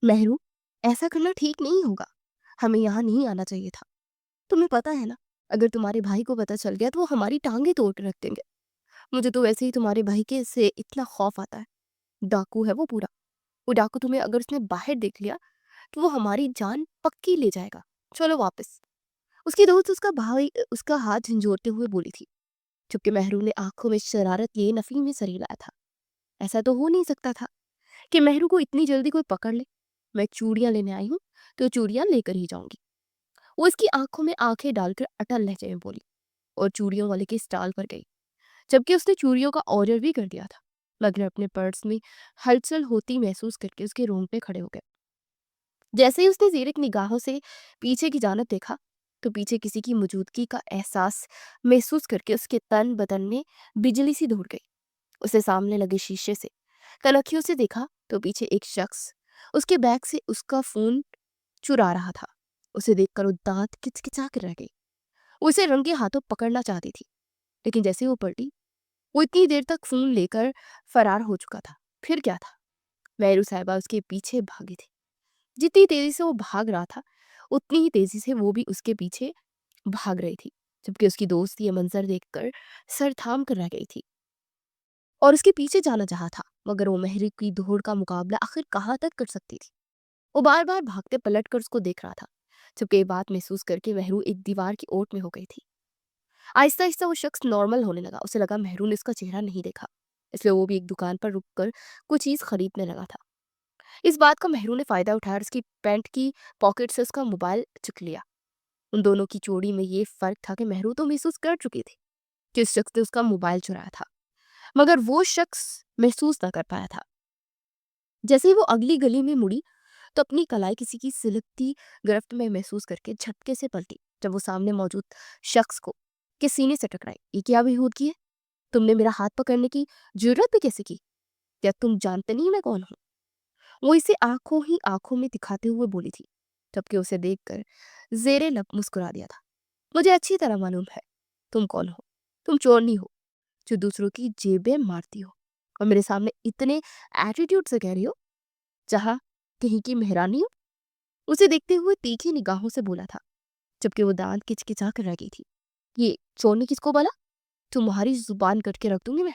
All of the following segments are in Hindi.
मेहरू, ऐसा करना ठीक नहीं होगा। हमें यहाँ नहीं आना चाहिए था। तुम्हें पता है ना, अगर तुम्हारे भाई को पता चल गया तो वो हमारी टाँगें तोड़ के रख देंगे। मुझे तो वैसे ही तुम्हारे भाई के से इतना खौफ आता है। डाकू है वो पूरा। वो डाकू तुम्हें अगर उसने बाहर देख लिया तो वो हमारी जान पक्की ले जाएगा। चलो वापस। उसकी दोस्त उसका भाई उसका हाथ झंझोड़ते हुए बोली थी। चूँकि मेहरू ने आँखों में शरारत लिए नफ़ी में सर हिलाया था। ऐसा तो हो नहीं सकता था कि मेहरू को इतनी जल्दी कोई पकड़ ले। मैं चूड़ियाँ लेने आई हूँ, तो चूड़ियाँ लेकर ही जाऊँगी। वो इसकी आँखों में आँखें डालकर अटल लहजे में बोली और चूड़ियों वाले के स्टॉल पर गई, जबकि उसने चूड़ियों का ऑर्डर भी कर दिया था। मगर अपने पर्स में हलचल होती महसूस करके उसके रोंगटे खड़े हो गए। जैसे ही उसने ज़ीरक निगाहों से पीछे की जानिब देखा, तो पीछे किसी की मौजूदगी का एहसास महसूस करके उसके तन बदन में बिजली सी दौड़ गई। उसे सामने लगे शीशे से कनखियों से देखा तो पीछे एक शख्स उसके बैग से उसका फ़ोन चुरा रहा था। उसे देखकर वो दाँत किचकिचा कर रह गई। वो उसे रंगे हाथों पकड़ना चाहती थी, लेकिन जैसे वो पलटी, वो इतनी देर तक फ़ोन लेकर फरार हो चुका था। फिर क्या था? मेहरू साहिबा उसके पीछे भागी थी। जितनी तेज़ी से वो भाग रहा था, उतनी ही तेज़ी से वो भी उसके पीछे भाग रही थी। जबकि उसकी दोस्त ये मंज़र देखकर सर थाम कर रह गई थी और उसके पीछे जाना चाहा था, मगर वो मेहरू की दौड़ का मुकाबला आखिर कहाँ तक कर सकती थी? वो बार-बार भागते पलट कर उसको देख रहा था, जबकि ये बात महसूस करके मेहरू एक दीवार की ओट में हो गई थी। आहिस्ता-आहिस्ता वो शख्स नॉर्मल होने लगा। उसे लगा मेहरू ने उसका चेहरा नहीं देखा, इसलिए वो भी एक दुकान पर रुककर कुछ चीज़ खरीदने लगा था। इस बात का मेहरू ने फ़ायदा उठाया और उसकी पैंट की पॉकेट से उसका मोबाइल चुक लिया। उन दोनों की जोड़ी में ये फ़र्क था कि मेहरू तो महसूस कर चुकी थी कि उस शख्स ने उसका मोबाइल चुराया था, मगर वो शख्स महसूस ना कर पाया था। जैसे ही वो अगली गली में मुड़ी, तो अपनी कलाई किसी की सिलकती गिरफ्त में महसूस करके झटके से पलटी, जब वो सामने मौजूद शख्स को के सीने से टकराई। ये क्या बेहूदगी है? तुमने मेरा हाथ पकड़ने की जरूरत भी कैसे की? क्या तुम जानते नहीं मैं कौन हूँ? वो इसे आंखों ही आंखों में दिखाते हुए बोली थी, जबकि उसे देखकर जेरे लब मुस्कुरा दिया था। मुझे अच्छी तरह मालूम है तुम कौन हो। तुम चोरनी हो जो दूसरों की जेबें मारती हो और मेरे सामने इतने एटीट्यूड से कह रही हो जहाँ कहीं की मेहरानी हो। उसे देखते हुए तीखी निगाहों से बोला था, जबकि वो दांत किचकिचा कर रह गई थी। ये चोरनी किसको बोला? तुम्हारी जुबान कट के रख दूंगी मैं।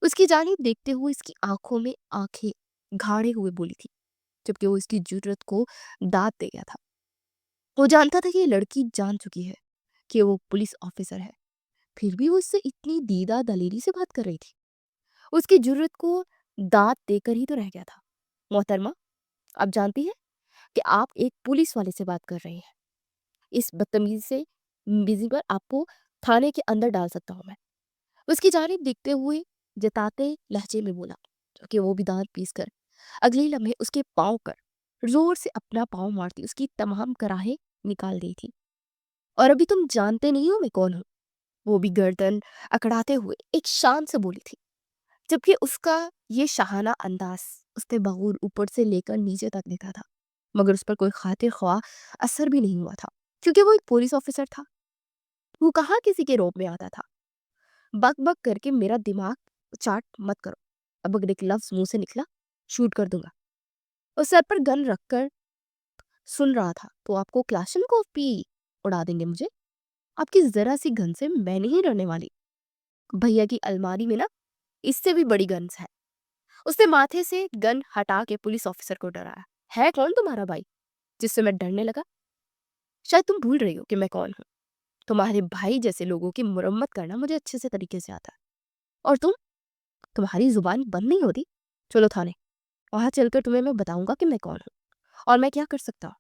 उसकी जानिब देखते हुए इसकी आंखों में आंखें गाड़े हुए बोली थी, जबकि वो इसकी जुर्रत को दाद दे गया था। वो जानता था कि ये लड़की जान चुकी है कि वो पुलिस ऑफिसर है, फिर भी वो इससे इतनी दीदा दलेरी से बात कर रही थी। उसकी जुर्रत को दाद देकर ही तो रह गया था। मोहतरमा, आप जानती हैं कि आप एक पुलिस वाले से बात कर रही हैं। इस बदतमीजी से बिजी पर आपको थाने के अंदर डाल सकता हूँ मैं। उसकी जानिब देखते हुए जताते लहजे में बोला, कि वो भी दांत पीस कर अगले लम्हे उसके पाँव पर जोर से अपना पाँव मारती उसकी तमाम कराहें निकाल दी थी। और अभी तुम जानते नहीं हो मैं कौन हूँ? वो भी गर्दन अकड़ाते हुए एक शान से बोली थी, जबकि उसका ये शाहाना अंदाज उसने बगूर ऊपर से लेकर नीचे तक देखा था, मगर उस पर कोई खातिर ख्वाह असर भी नहीं हुआ था, क्योंकि वो एक पुलिस ऑफिसर था। वो कहाँ किसी के रोब में आता था। बक बक करके मेरा दिमाग चाट मत करो। अब अगर एक लफ्ज मुंह से निकला, शूट कर दूंगा। और सर पर गन रखकर सुन रहा था तो आपको क्लाशनकोफ भी उड़ा देंगे मुझे। आपकी जरा सी गन से मैं नहीं डरने वाली। भैया की अलमारी में ना इससे भी बड़ी गन्स है। उसने माथे से गन हटा के पुलिस ऑफिसर को डराया। है कौन तुम्हारा भाई जिससे मैं डरने लगा? शायद तुम भूल रही हो कि मैं कौन हूँ। तुम्हारे भाई जैसे लोगों की मुरम्मत करना मुझे अच्छे से तरीके से आता है। और तुम्हारी जुबान बंद नहीं होती। चलो थाने, वहां चलकर तुम्हें मैं बताऊंगा कि मैं कौन हूँ और मैं क्या कर सकता हूँ।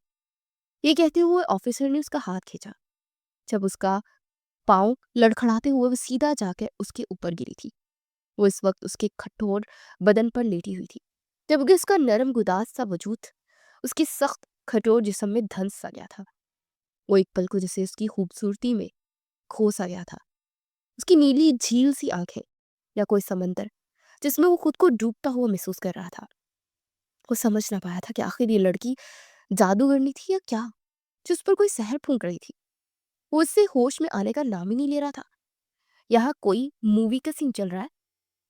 ये कहते हुए ऑफिसर ने उसका हाथ खींचा। जब उसका पाँव लड़खड़ाते हुए वो सीधा जाकर उसके ऊपर गिरी थी। वो इस वक्त उसके कठोर बदन पर लेटी हुई थी, जबकि उसका नरम गुदाज सा वजूद उसकी सख्त कठोर जिस्म में धंस सा गया था। वो एक पल को जैसे उसकी खूबसूरती में खो सा गया था। उसकी नीली झील सी आंखें या कोई समंदर जिसमें वो खुद को डूबता हुआ महसूस कर रहा था। वो समझ ना पाया था कि आखिर ये लड़की जादूगरनी थी या क्या, जिस पर कोई सहर फूंक रही थी। वो उससे होश में आने का नाम ही नहीं ले रहा था। यहाँ कोई मूवी का सीन चल रहा है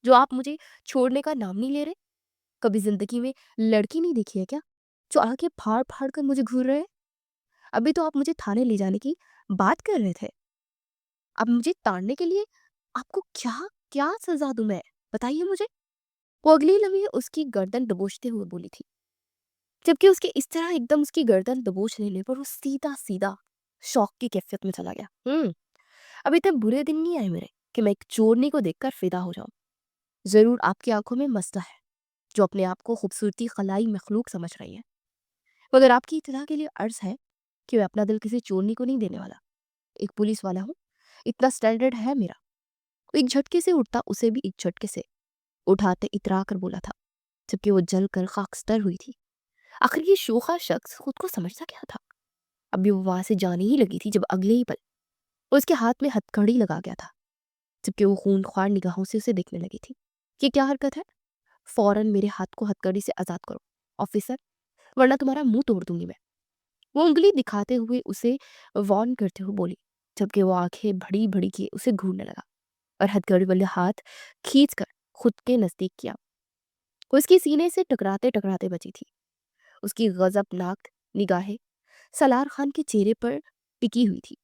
जो आप मुझे छोड़ने का नाम नहीं ले रहे? कभी जिंदगी में लड़की नहीं देखी है क्या जो आँखें फाड़-फाड़ कर मुझे घूर रहे हैं? अभी तो आप मुझे थाने ले जाने की बात कर रहे थे। अब मुझे ताड़ने के लिए आपको क्या क्या सज़ा दूँ मैं? बताइए मुझे। वो अगले लम्हे उसकी गर्दन दबोचते हुए बोली थी। जबकि उसके इस तरह एकदम उसकी गर्दन दबोच लेने पर वो सीधा-सीधा शॉक की कैफियत में चला गया। अभी तक बुरे दिन नहीं आए मेरे कि मैं एक चोरनी को देखकर फ़िदा हो जाऊँ। ज़रूर आपकी आँखों में मसला है, जो अपने आप को खूबसूरती खलाई मखलूक समझ रही है। मगर आपकी इत्तला के लिए अर्ज़ है कि मैं अपना दिल किसी चोरनी को नहीं देने वाला। एक पुलिस वाला हूँ, इतना स्टैंडर्ड है मेरा। वो एक झटके से उठता उसे भी एक झटके से उठाते इतरा कर बोला था, जबकि वो जल कर खाकस्तर हुई थी। आखिर ये शोखा शख्स खुद को समझता क्या था? अभी वो वहां से जाने ही लगी थी जब अगले ही पल उसके हाथ में हथकड़ी लगा गया था, जबकि वो खून ख्वार निगाहों से उसे देखने लगी थी। ये क्या हरकत है? फौरन मेरे हाथ को हथकड़ी से आजाद करो ऑफिसर, वरना तुम्हारा मुंह तोड़ दूंगी मैं। वो उंगली दिखाते हुए उसे वार्न करते हुए बोली, जबकि वो आंखें बड़ी बड़ी किए उसे घूरने लगा और हथकड़ी वाले हाथ खींच कर खुद के नजदीक किया। वो उसकी सीने से टकराते टकराते बची थी। उसकी गजबनाक निगाहें सलार खान के चेहरे पर टिकी हुई थी,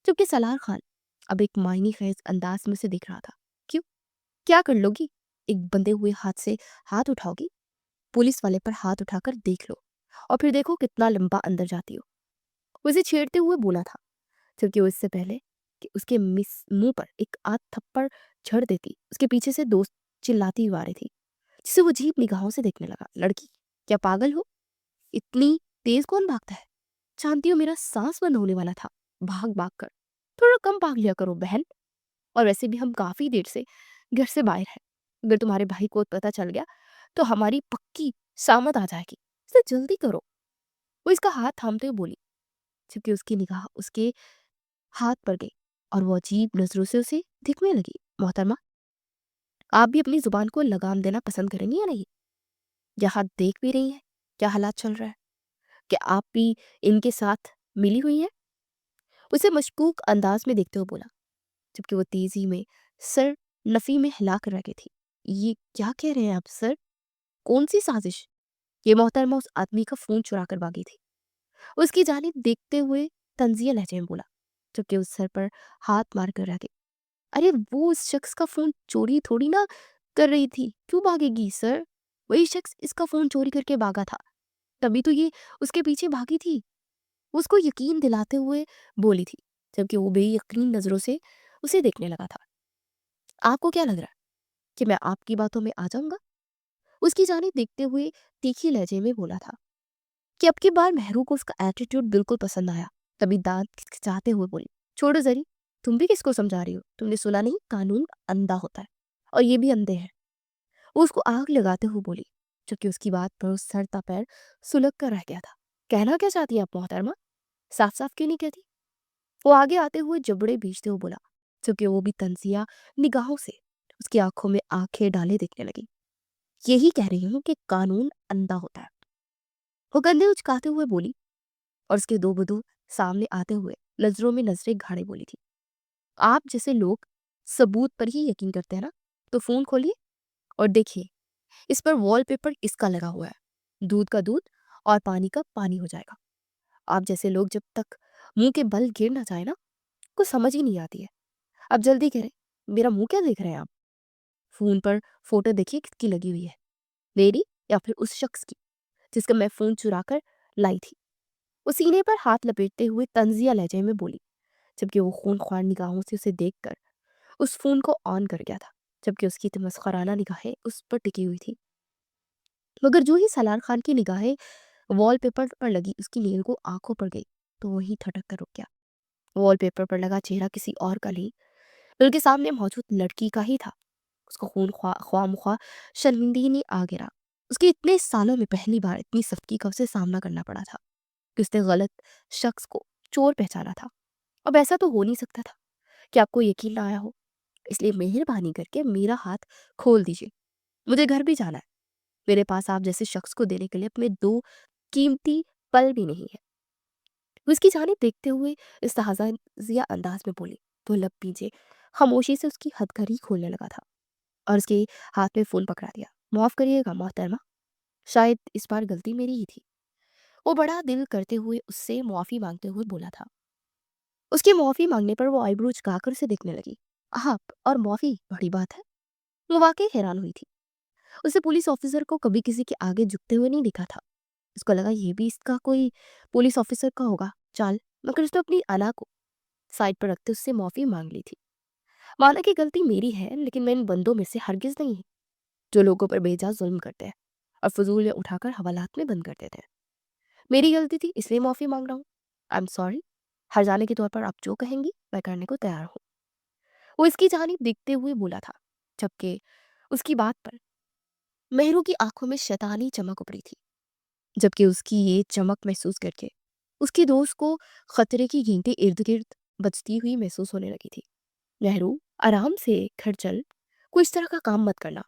जबकि सलार खान अब एक मायने खेज अंदाज में से दिख रहा था। क्यों? क्या कर लोगी? एक बंधे हुए हाथ से हाथ उठाओगी? पुलिस वाले पर हाथ उठाकर देख लो और फिर देखो कितना लंबा अंदर जाती हो। उसे छेड़ते हुए बोला था, जबकि वो इससे पहले कि उसके मिस मुंह पर एक आध थप्पड़ झड़ देती उसके पीछे से दोस्त चिल्लाती हुई आ रही थी, जिसे वो अजीब निगाहों से देखने लगा। लड़की, क्या पागल हो? इतनी तेज कौन भागता है? जानती हो मेरा सांस बंद होने वाला था भाग भाग कर। थोड़ा कम भाग लिया करो बहन। और वैसे भी हम काफी देर से घर से बाहर हैं। अगर तुम्हारे भाई को पता चल गया तो हमारी पक्की शामत आ जाएगी। इसे जल्दी करो। वो इसका हाथ थामते हुए बोली, जबकि उसकी निगाह उसके हाथ पर गई और वो अजीब नजरों से उसे देखने लगी। मोहतरमा, आप भी अपनी जुबान को लगाम देना पसंद करेंगी या नहीं? यहाँ देख भी रही हैं क्या हालात चल रहा है? क्या आप भी इनके साथ मिली हुई हैं? उसे मशकूक अंदाज में देखते हुए बोला, जबकि वो तेजी में सर नफी में हिला कर रह गई थी। ये क्या कह रहे हैं आप सर? कौन सी साजिश? ये मोहतरमा उस आदमी का फोन चुरा कर भागी थी। उसकी जानिब देखते हुए तंजिया लहजे में बोला, जबकि उस सर पर हाथ मार कर रह गई। अरे वो उस शख्स का फोन चोरी थोड़ी ना कर रही थी, क्यों भागेगी सर? वही शख्स इसका फोन चोरी करके भागा था, तभी तो ये उसके पीछे भागी थी। उसको यकीन दिलाते हुए बोली थी, जबकि वो बेयकीन नजरों से उसे देखने लगा था। आपको क्या लग रहा है कि मैं आपकी बातों में आ जाऊंगा? उसकी जानिब देखते हुए तीखी लहजे में बोला था, कि अब की बार मेहरू को उसका एटीट्यूड बिल्कुल पसंद आया। तभी दांत खिंचाते हुए बोली, छोड़ो जरी, तुम भी किसको समझा रही हो? तुमने सुना नहीं, कानून अंधा होता है और ये भी अंधे हैं। वो उसको आग लगाते हुए बोली, जबकि उसकी बात पर उस सर का पैर सुलग कर रह गया था। कहना क्या चाहती है आप मोहतरमा? साफ साफ क्यों नहीं कहती? वो आगे आते हुए जबड़े भींचते हुए बोला, जबकि वो भी तंजिया निगाहों से उसकी आंखों में आंखें डाले देखने लगी। यही कह रही हूँ कि कानून अंधा होता है। वो कंधे उचकाते हुए बोली और उसके दो बदू सामने आते हुए नजरों में नजरें गाड़े बोली थी, आप जैसे लोग सबूत पर ही यकीन करते हैं ना, तो फोन खोलिए और देखिए इस पर वॉलपेपर किसका लगा हुआ है। दूध का दूध और पानी का पानी हो जाएगा। आप जैसे लोग जब तक मुंह के बल गिर ना जाए ना, कुछ समझ ही नहीं आती है। अब जल्दी करें, मेरा मुंह क्या देख रहे हैं आप? फोन पर फोटो देखिए किसकी लगी हुई है, मेरी या फिर उस शख्स की जिसका मैं फोन चुरा कर लाई थी। वो सीने पर हाथ लपेटते हुए तंजिया लहजे में बोली, जबकि वो खून ख्वार निगाहों से उसे देखकर उस फोन को ऑन कर गया था, जबकि उसकी तमस्खराना निगाहें उस पर टिकी हुई थी। मगर जो ही सलार खान की निगाहें वॉलपेपर पर लगी उसकी नील को आंखों पर गई, तो वही थटक कर रुक गया। वॉलपेपर पर लगा चेहरा किसी और का नहीं, बल्कि सामने मौजूद लड़की का ही था। उसको खून ख्वाह शर्मिंदगी ने आ गिरा। उसके इतने सालों में पहली बार इतनी सख्ती का उसे सामना करना पड़ा था कि उसने गलत शख्स को चोर पहचाना था। अब ऐसा तो हो नहीं सकता था कि आपको यकीन ना आया हो, इसलिए मेहरबानी करके मेरा हाथ खोल दीजिए। मुझे घर भी जाना है। मेरे पास आप जैसे शख्स को देने के लिए अपने दो कीमती पल भी नहीं है। वो इसकी जानिब देखते हुए इस्तहाज़िया अंदाज में बोली, तो लब पीछे खामोशी से उसकी हथकड़ी खोलने लगा था और उसके हाथ में फ़ोन पकड़ा दिया। माफ़ करिएगा मोहतरमा, शायद इस बार गलती मेरी ही थी। वो बड़ा दिल करते हुए उससे माफ़ी माँगते हुए बोला था। उसकी माफ़ी माँगने पर वो आईब्रो झुकाकर उसे देखने लगी। आप और माफ़ी बड़ी बात है। वो वाक़ई हैरान हुई थी। उसे पुलिस ऑफ़िसर को कभी किसी के आगे झुकते हुए नहीं देखा था। उसको लगा ये भी इसका कोई पुलिस ऑफ़िसर का होगा चाल, मगर उसने अपनी अना को साइड पर रखते उससे माफ़ी माँग ली थी। माना कि गलती मेरी है, लेकिन मैं इन बंदों में से हरगिज़ नहीं हूँ, जो लोगों पर बेजा ज़ुल्म करते हैं और फ़िज़ूल में उठाकर हवालात में बंद कर देते हैं। मेरी गलती थी इसलिए माफ़ी माँग रहा हूँ। I am sorry. हर जाने के तौर पर आप जो कहेंगी मैं करने को तैयार हूँ। वो इसकी जानिब देखते हुए बोला था, जबकि उसकी बात पर मेहरू की आंखों में शैतानी चमक उभरी थी। जबकि उसकी ये चमक महसूस करके उसकी दोस्त को खतरे की घंटी इर्द गिर्द बजती हुई महसूस होने लगी थी। नेहरू, आराम से घर चल, कोई इस तरह का काम मत करना।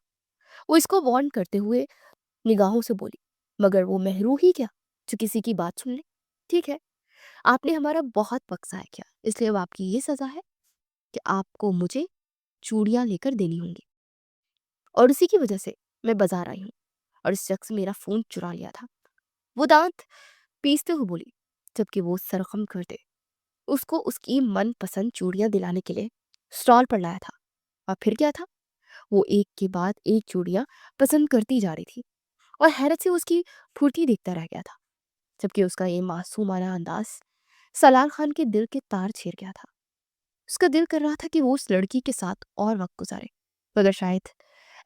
वो इसको वार्न करते हुए निगाहों से बोली, मगर वो मेहरू ही क्या जो किसी की बात सुन ले। ठीक है, आपने हमारा बहुत वक्त ज़ाया किया, इसलिए अब आपकी ये सज़ा है कि आपको मुझे चूड़ियाँ लेकर देनी होंगी, और उसी की वजह से मैं बाजार आई हूँ और इस शख्स ने मेरा फ़ोन चुरा लिया था। वो दांत पीसते हुए बोली, जबकि वो सरखम करते उसको उसकी मनपसंद चूड़ियाँ दिलाने के लिए स्टॉल पर लाया था। और फिर क्या था, वो एक के बाद एक चूड़ियाँ पसंद करती जा रही थी और हैरत से उसकी फुर्ती देखता रह गया था। जबकि उसका ये मासूमाना अंदाज सलार खान के दिल के तार छेड़ गया था। उसका दिल कर रहा था कि वो उस लड़की के साथ और वक्त गुजारे, मगर शायद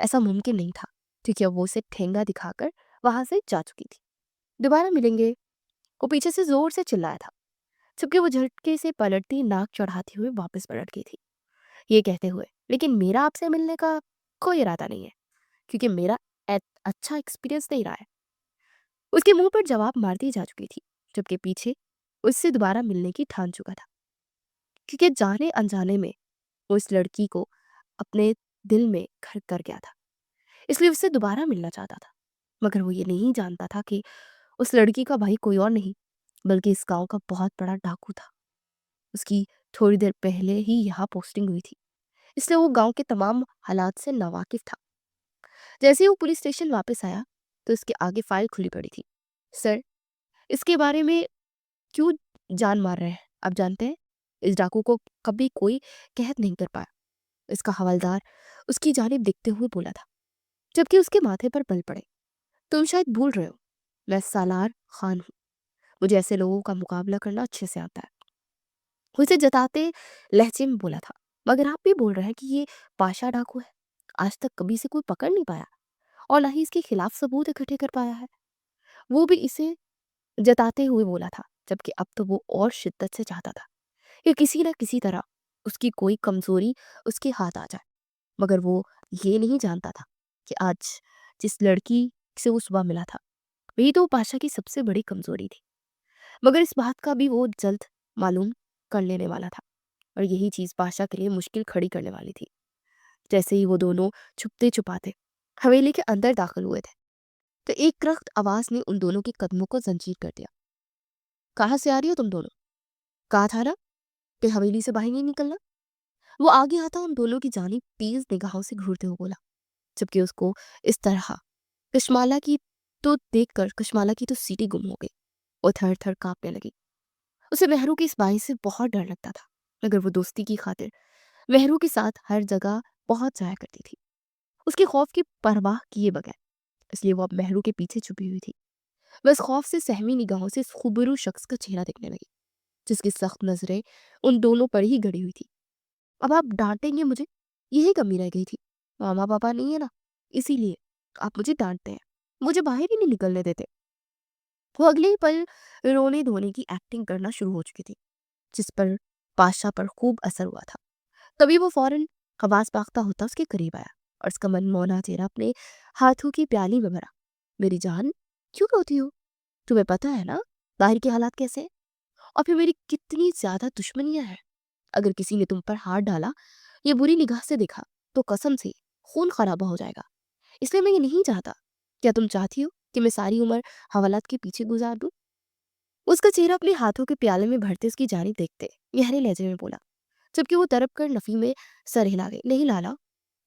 ऐसा मुमकिन नहीं था, क्योंकि अब वो उसे ठेंगा दिखाकर वहां से जा चुकी थी। दोबारा मिलेंगे, वो पीछे से जोर से चिल्लाया था, जबकि वो झटके से पलटती नाक चढ़ाती हुए वापस पलट गई थी, ये कहते हुए, लेकिन मेरा आपसे मिलने का कोई इरादा नहीं है, क्योंकि मेरा अच्छा एक्सपीरियंस नहीं रहा है। उसके मुंह पर जवाब मारती जा चुकी थी, जबकि पीछे उससे दोबारा मिलने की ठान चुका था, क्योंकि जाने अनजाने में वो इस लड़की को अपने दिल में घर कर गया था, इसलिए उससे दोबारा मिलना चाहता था। मगर वो ये नहीं जानता था कि उस लड़की का भाई कोई और नहीं, बल्कि इस गांव का बहुत बड़ा डाकू था। उसकी थोड़ी देर पहले ही यहाँ पोस्टिंग हुई थी, इसलिए वो गांव के तमाम हालात से नावाकिफ था। जैसे ही वो पुलिस स्टेशन वापस आया, तो उसके आगे फाइल खुली पड़ी थी। सर, इसके बारे में क्यों जान मार रहे हैं? आप जानते हैं, इस डाकू को कभी कोई कैद नहीं कर पाया। इसका हवलदार उसकी जानिब देखते हुए बोला था, जबकि उसके माथे पर बल पड़े। तुम शायद भूल रहे हो, मैं सालार खान हूँ। मुझे ऐसे लोगों का मुकाबला करना अच्छे से आता है। वो इसे जताते लहजे में बोला था, मगर आप भी बोल रहे हैं कि ये पाशा डाकू है। आज तक कभी से कोई पकड़ नहीं पाया और ना ही इसके खिलाफ सबूत इकट्ठे कर पाया है। वो भी इसे जताते हुए बोला था, जबकि अब तो वो और शिद्दत से चाहता था कि किसी न किसी तरह उसकी कोई कमजोरी उसके हाथ आ जाए। मगर वो ये नहीं जानता था कि आज जिस लड़की से वो सुबह मिला था, वही तो पाशा की सबसे बड़ी कमजोरी थी। मगर इस बात का भी वो जल्द मालूम कर लेने वाला था, और यही चीज पाशा के लिए मुश्किल खड़ी करने वाली थी। जैसे ही वो दोनों छुपते छुपाते हवेली के अंदर दाखिल हुए थे, तो एक रख्त आवाज ने उन दोनों के कदमों को जंजीर कर दिया। कहाँ से आ रही हो तुम दोनों? कहा था ना कि हवेली से बाहर नहीं निकलना। वो आगे आता उन दोनों की जानिब तेज निगाहों से घूरते हुए बोला, जबकि उसको इस तरह कश्माला की देखकर कश्माला की तो सीटी गुम हो गई। वो थर थर कांपने लगी। उसे मेहरू की इस बाई से बहुत डर लगता था, मगर वो दोस्ती की खातिर मेहरू के साथ हर जगह पहुंच जाया करती थी, उसके खौफ की परवाह किए बगैर। इसलिए वो अब मेहरू के पीछे छुपी हुई थी। बस खौफ से सहमी निगाहों से इस खूबरू शख्स का चेहरा देखने लगी, जिसकी सख्त नजरें उन दोनों पर ही गड़ी हुई थी। अब आप डांटेंगे मुझे, यही कमी रह गई थी। मामा पापा नहीं है ना, इसीलिए आप मुझे डांटते हैं, मुझे बाहर ही नहीं निकलने देते। वो अगले ही पल रोने धोने की एक्टिंग करना शुरू हो चुकी थी, जिस पर पाशा पर खूब असर हुआ था। तभी वो फौरन खबास पाख्ता होता उसके करीब आया और उसका मनमोहना चेहरा अपने हाथों की प्याली में भरा। मेरी जान, क्यों रोती हो? तुम्हें पता है ना बाहर के हालात कैसे हैं? और फिर मेरी कितनी ज्यादा दुश्मनियां हैं। अगर किसी ने तुम पर हाथ डाला या बुरी निगाह से देखा, तो कसम से खून खराबा हो जाएगा। इसलिए मैं ये नहीं चाहता। क्या तुम चाहती हो कि मैं सारी उम्र हवालात के पीछे गुजार दूं? उसका चेहरा अपने हाथों के प्याले में भरते उसकी जानी देखते गहरे लहजे में बोला, जबकि वो तड़प कर नफी में सर हिला गई। नहीं लाला,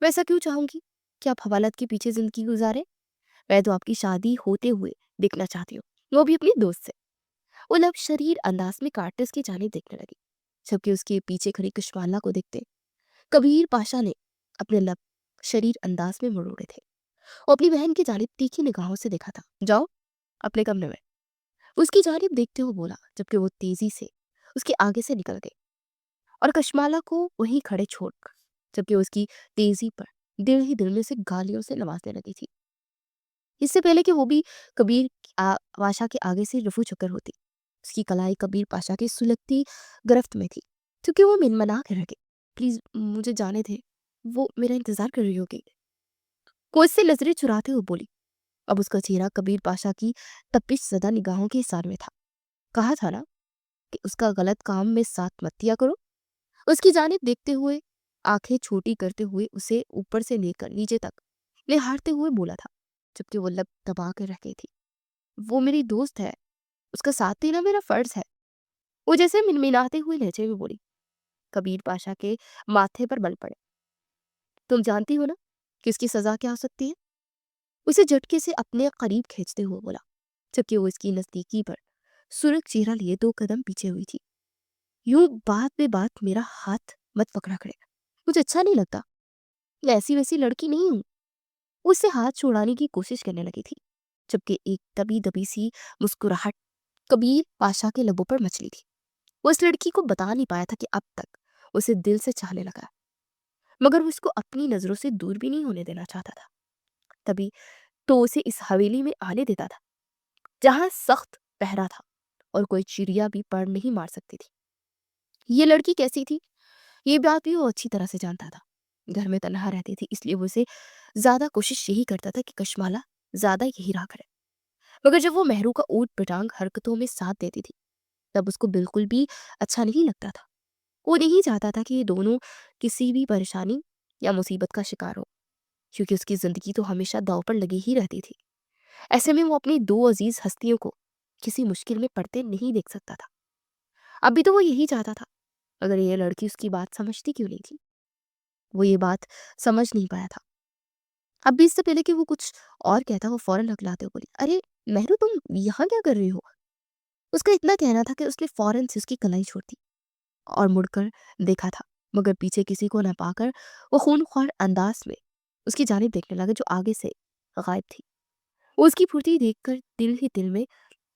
वैसा क्यों चाहूंगी कि आप हवालात के पीछे जिंदगी गुजारे? मैं तो आपकी शादी होते हुए देखना चाहती हूँ। वो भी अपनी दोस्त से। वो लब शरीर अंदाज में काटते उसकी जानिब देखने लगी, जबकि उसके पीछे खड़ी कुशवाला को देखते कबीर पाशा ने अपने लब शरीर अंदाज में मरोड़े थे। वो अपनी बहन की जानिब तीखी निगाहों से देखा था। जाओ अपने कमरे में, वो उसकी जानिब देखते हुए बोला, जबकि वो तेजी से उसके आगे से निकल गई और कशमाला को वहीं खड़े छोड़कर, जबकि उसकी तेजी पर दिल ही दिल में से गालियों से नवाजने लगी थी। इससे पहले कि वो भी कबीर पाशा के आगे से रफू चक्कर होती, उसकी कलाई कबीर पाशा की सुलगती गिरफ्त में थी, क्योंकि वो मिनमना कर रखे, प्लीज मुझे जाने थे, वो मेरा इंतजार कर रही होगी। वो इससे नजरें चुराते हुए बोली। अब उसका चेहरा कबीर पाशा की तपिश ज़दा निगाहों के इशारे में था। कहा था ना कि उसका गलत काम में साथ मत दिया करो। उसकी जानिब देखते हुए, आंखें छोटी करते हुए उसे ऊपर से लेकर नीचे तक निहारते हुए बोला था, जबकि वो लब दबा कर रह गई थी। वो मेरी दोस्त है, उसका साथ देना मेरा फर्ज है। वो जैसे मिनमिनाते हुए लहजे में बोली। कबीर पाशा के माथे पर बल पड़े। तुम जानती हो ना कि इसकी सजा क्या हो सकती है? उसे झटके से अपने करीब खींचते हुए बोला, जबकि वो इसकी नजदीकी पर सुरख चेहरा लिए 2 कदम पीछे हुई थी। यूं बात पे बात मेरा हाथ मत पकड़ा करे, मुझे अच्छा नहीं लगता। मैं ऐसी वैसी लड़की नहीं हूँ। उससे हाथ छुड़ाने की कोशिश करने लगी थी, जबकि एक दबी दबी सी मुस्कुराहट कबीर पाशा के लबों पर मचली थी। वो इस लड़की को बता नहीं पाया था कि अब तक उसे दिल से चाहने लगा है, मगर वो इसको अपनी नजरों से दूर भी नहीं होने देना चाहता था। तभी तो उसे इस हवेली में आने देता था, जहां सख्त पहरा था और कोई चिड़िया भी पर नहीं मार सकती थी। ये लड़की कैसी थी, ये बात भी वो अच्छी तरह से जानता था। घर में तन्हा रहती थी, इसलिए वो उसे ज्यादा कोशिश यही करता था कि कशमाला ज्यादा यही रहा करे। मगर जब वो मेहरू का ऊट पटांग हरकतों में साथ देती थी, तब उसको बिल्कुल भी अच्छा नहीं लगता था। वो नहीं चाहता था कि ये दोनों किसी भी परेशानी या मुसीबत का शिकार हो, क्योंकि उसकी जिंदगी तो हमेशा दांव पर लगी ही रहती थी। ऐसे में वो अपनी 2 अजीज हस्तियों को किसी मुश्किल में पड़ते नहीं देख सकता था। अभी तो वो यही चाहता था, अगर ये लड़की उसकी बात समझती क्यों नहीं थी। वो ये बात समझ नहीं पाया था। अब भी इससे पहले कि वो कुछ और कहता, वो फौरन हकलाते हुए बोली, अरे मेहरू, तुम यहाँ क्या कर रही हो? उसका इतना कहना था कि उसने फौरन से उसकी कलाई छोड़ दी और मुड़कर देखा था, मगर पीछे किसी को न पाकर वो खूनख्वार अंदाज में उसकी जानिब देखने लगा, जो आगे से गायब थी। वो उसकी फुर्ती देखकर दिल ही दिल में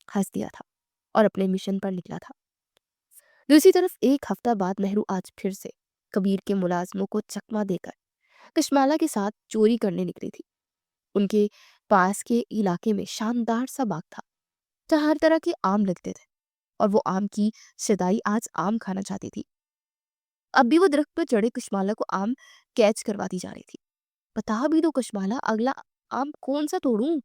हंस दिया था और अपने मिशन पर निकला था। दूसरी तरफ 1 हफ्ता बाद मेहरू आज फिर से कबीर के मुलाजमों को चकमा देकर कशमाला के साथ चोरी करने निकली थी। उनके पास के इलाके में शानदार सा बाग था, जहाँ हर तरह के आम लगते थे, और वो आम की शदाई आज आम खाना चाहती थी। अब भी वो दरख्त पर चढ़े कशमाला को आम कैच करवाती जा रही थी। बता भी दो कशमाला, अगला आम कौन सा तोड़ूं?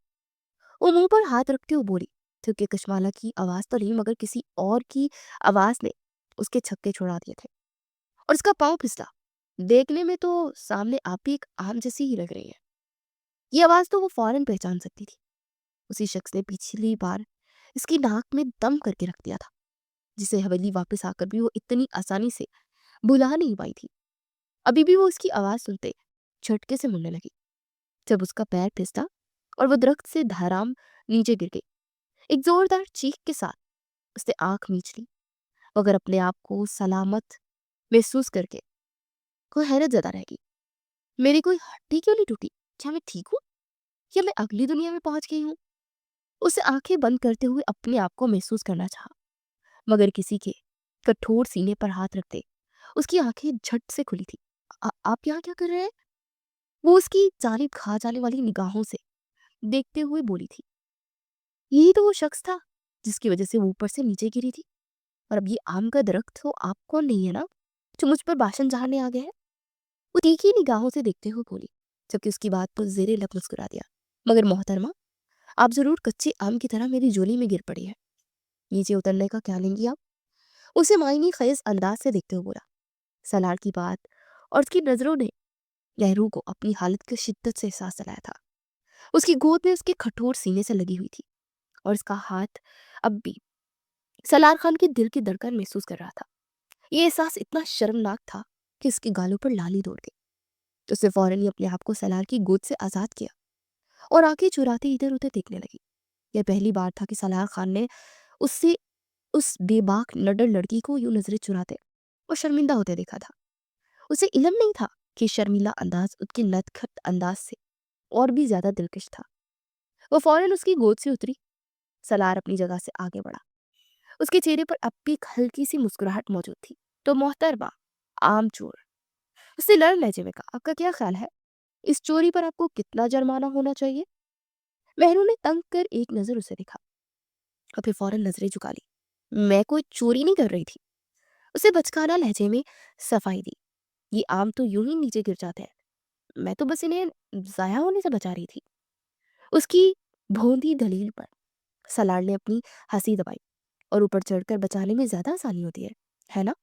वो मुंह पर हाथ रखते हुए बोली, क्योंकि कशमाला की आवाज तो नहीं, मगर किसी और की आवाज ने उसके छक्के छुड़ा दिए थे और उसका पाँव फिसला। देखने में तो सामने आप भी एक आम जैसी ही लग रही है। ये आवाज तो वो फौरन पहचान सकती थी। उसी शख्स ने पिछली बार इसकी नाक में दम करके रख दिया था, जिसे हवेली वापस आकर भी वो इतनी आसानी से भुला नहीं पाई थी। अभी भी वो उसकी आवाज सुनते झटके से मुड़ने लगी, जब उसका पैर फिसला और वो दरख्त से धड़ाम नीचे गिर गई। एक जोरदार चीख के साथ उसने आंख मीच ली, मगर अपने आप को सलामत महसूस करके वो हैरत जदा रह गई। मेरी कोई हड्डी क्यों नहीं टूटी? क्या मैं ठीक हूँ या मैं अगली दुनिया में पहुंच गई हूँ? उसे आंखें बंद करते हुए अपने आप को महसूस करना चाहा, मगर किसी के कठोर सीने पर हाथ रखते उसकी आंखें झट से खुली थी। आप यहाँ क्या कर रहे हैं? वो उसकी जानिब खा जाने वाली निगाहों से देखते हुए बोली थी। यही तो वो शख्स था जिसकी वजह से वो ऊपर से नीचे गिरी थी। और अब ये आम का दरख्त तो आप कौन नहीं है ना, जो मुझ पर भाषण झाड़ने आ गया है? वो तीखी निगाहों से देखते हुए बोली, जबकि उसकी बात पर जेरे लब मुस्कुरा दिया। मगर मोहतरमा, आप जरूर कच्चे आम की तरह मेरी झोली में गिर पड़ी है। नीचे उतरने का क्या लेंगी आप? उसे मायनी खेज अंदाज से देखते हुए बोला। सलार की बात और उसकी नजरों ने लहरू को अपनी हालत की शिद्दत से एहसास दिलाया था। उसकी गोद में उसके कठोर सीने से लगी हुई थी और उसका हाथ अब भी सलार खान के दिल की धड़कन महसूस कर रहा था। ये एहसास इतना शर्मनाक था कि उसके गालों पर लाली दौड़ गई। तो उसने फौरन ही अपने आप को सलार की गोद से आजाद किया और आंखें चुराते इधर उधर देखने लगी। यह पहली बार था कि सलार खान ने उससे उस बेबाक नडर लड़की को यूं नजरें चुराते और शर्मिंदा होते देखा था। उसे इल्म नहीं था कि शर्मीला अंदाज उसके नटखट अंदाज से और भी ज्यादा दिलकश था। वो फौरन उसकी गोद से उतरी। सलार अपनी जगह से आगे बढ़ा। उसके चेहरे पर अब भी एक हल्की सी मुस्कुराहट मौजूद थी। तो मोहतरमा, आम चोर, उसने नरम लहजे में कहा, आपका क्या ख्याल है? इस चोरी पर आपको कितना जुर्माना होना चाहिए? महरू ने तंग कर एक नजर उसे देखा और फिर फौरन नजरें झुका ली। मैं कोई चोरी नहीं कर रही थी, उसे बचकाना लहजे में सफाई दी। ये आम तो यूं ही नीचे गिर जाते हैं, मैं तो बस इन्हें जाया होने से बचा रही थी। उसकी भोंदी दलील पर सलार ने अपनी हंसी दबाई। और ऊपर चढ़कर बचाने में ज्यादा आसानी होती है ना?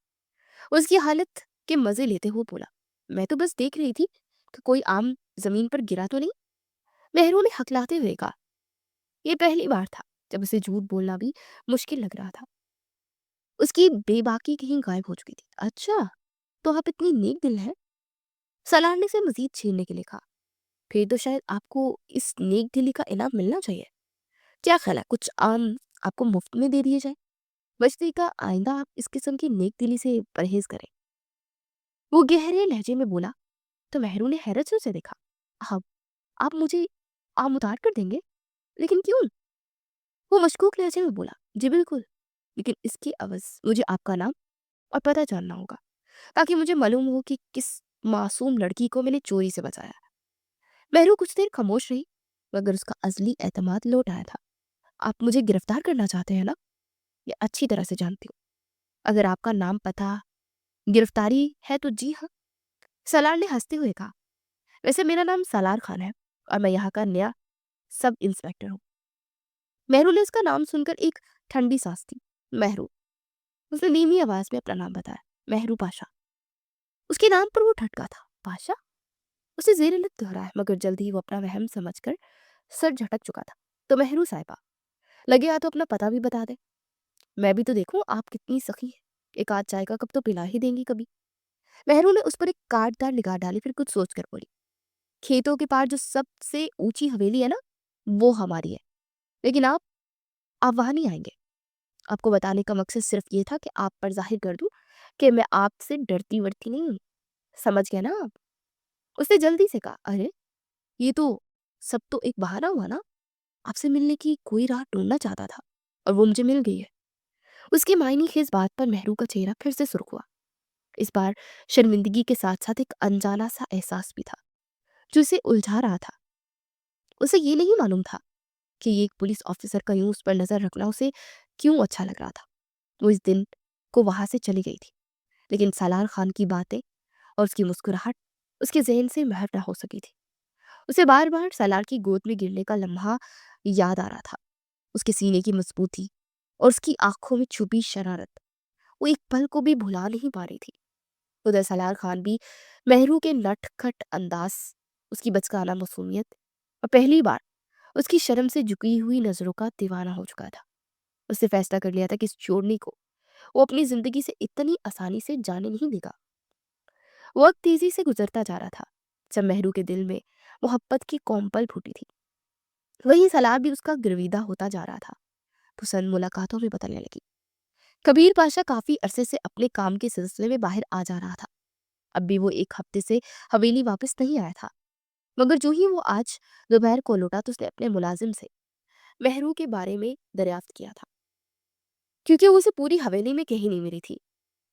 उसकी हालत के मजे लेते हुए बोला, मैं तो बस देख रही थी कि कोई आम जमीन पर गिरा तो नहीं। मेहरू ने हकलाते हुए कहा। ये पहली बार था जब उसे झूठ बोलना भी मुश्किल लग रहा था। उसकी बेबाकी कहीं गायब हो चुकी थी। अच्छा, तो आप इतनी नेक दिल हैं? सलार ने से मजीद छीनने के लिए कहा। फिर तो शायद आपको इस नेक दिली का इनाम मिलना चाहिए। क्या ख्याल है, कुछ आम आपको मुफ्त में दे दिए जाए? बचती का आइंदा आप इस किस्म की नेक दिली से परहेज करें। वो गहरे लहजे में बोला। तो मेहरू ने हैरत से उसे देखा। अब आप मुझे आम उतार कर देंगे? लेकिन क्यों? वो मशकूक लहजे में बोला, जी बिल्कुल, लेकिन इसकी अवज मुझे आपका नाम और पता जानना होगा, ताकि मुझे मालूम हो कि किस मासूम लड़की को मैंने चोरी से बचाया। मेहरू कुछ देर खामोश रही, मगर उसका असली एतमाद लौट आया था। आप मुझे गिरफ्तार करना चाहते हैं ना? ये अच्छी तरह से जानती हूँ। अगर आपका नाम पता गिरफ्तारी है तो जी हाँ। सलार ने हंसते हुए कहा, वैसे मेरा नाम सलार खान है और मैं यहाँ का नया सब इंस्पेक्टर हूँ। मेहरू ने उसका नाम सुनकर एक ठंडी सांस थी। मेहरू, उसने धीमी आवाज में अपना नाम बताया। मेहरू पाशा। उसके नाम पर वो ठटका था। पाशा? उसे जेर लग दोहराया, मगर जल्द ही वो अपना वहम समझकर सर झटक चुका था। तो मेहरू साहिबा, लगे या तो अपना पता भी बता दे। मैं भी तो देखूं आप कितनी सखी है। एक आध चाय का कप तो पिला ही देंगी कभी। मेहरू ने उस पर एक काटदार निगाह डाली, फिर कुछ सोचकर बोली, खेतों के पार जो सबसे ऊंची हवेली है ना, वो हमारी है। लेकिन आप वहां नहीं आएंगे। आपको बताने का मकसद सिर्फ ये था कि आप पर जाहिर कर दूं कि मैं आपसे डरती वरती नहीं हूं। समझ गए ना आप? उसने जल्दी से कहा, अरे ये तो सब तो एक बहाना हुआ ना। आपसे मिलने की कोई राह ढूंढना चाहता था और वो मुझे मिल गई है। उसकी मायनी खेज बात पर मेहरू का चेहरा फिर से सुर्ख हुआ। इस बार शर्मिंदगी के साथ साथ एक अनजाना सा एहसास भी था जो उसे उलझा रहा था। उसे ये नहीं मालूम था कि ये एक पुलिस ऑफिसर का यूं उस पर नजर रखना उसे क्यों अच्छा लग रहा था। वो इस दिन को वहां से चली गई थी, लेकिन सलार खान की बातें और उसकी मुस्कुराहट उसके जहन से महव ना हो सकी थी। उसे बार बार सलार की गोद में गिरने का लम्हा याद आ रहा था। उसके सीने की मजबूती और उसकी आंखों में छुपी शरारत वो एक पल को भी भुला नहीं पा रही थी। उधर सलार खान भी मेहरू के नटखट अंदाज, उसकी बचकाना मासूमियत और पहली बार उसकी शर्म से झुकी हुई नजरों का दीवाना हो चुका था। उसने फैसला कर लिया था कि इस चोरनी को वो अपनी जिंदगी से इतनी आसानी से जाने नहीं देगा। वक्त तेजी से गुजरता जा रहा था। जब मेहरू के दिल में मोहब्बत की कौंपल फूटी थी, वही सलार भी उसका गिरविदा होता जा रहा था। पुसन मुलाकातों में बदलने लगी। कबीर पाशा काफी अरसे से अपने काम के सिलसिले में बाहर आ जा रहा था। अब भी वो एक हफ्ते से हवेली वापस नहीं आया था, मगर जो ही वो आज दोपहर को लौटा तो उसने अपने मुलाजिम से मेहरू के बारे में दरियाफ्त किया था, क्योंकि वो उसे पूरी हवेली में कहीं नहीं मिली थी।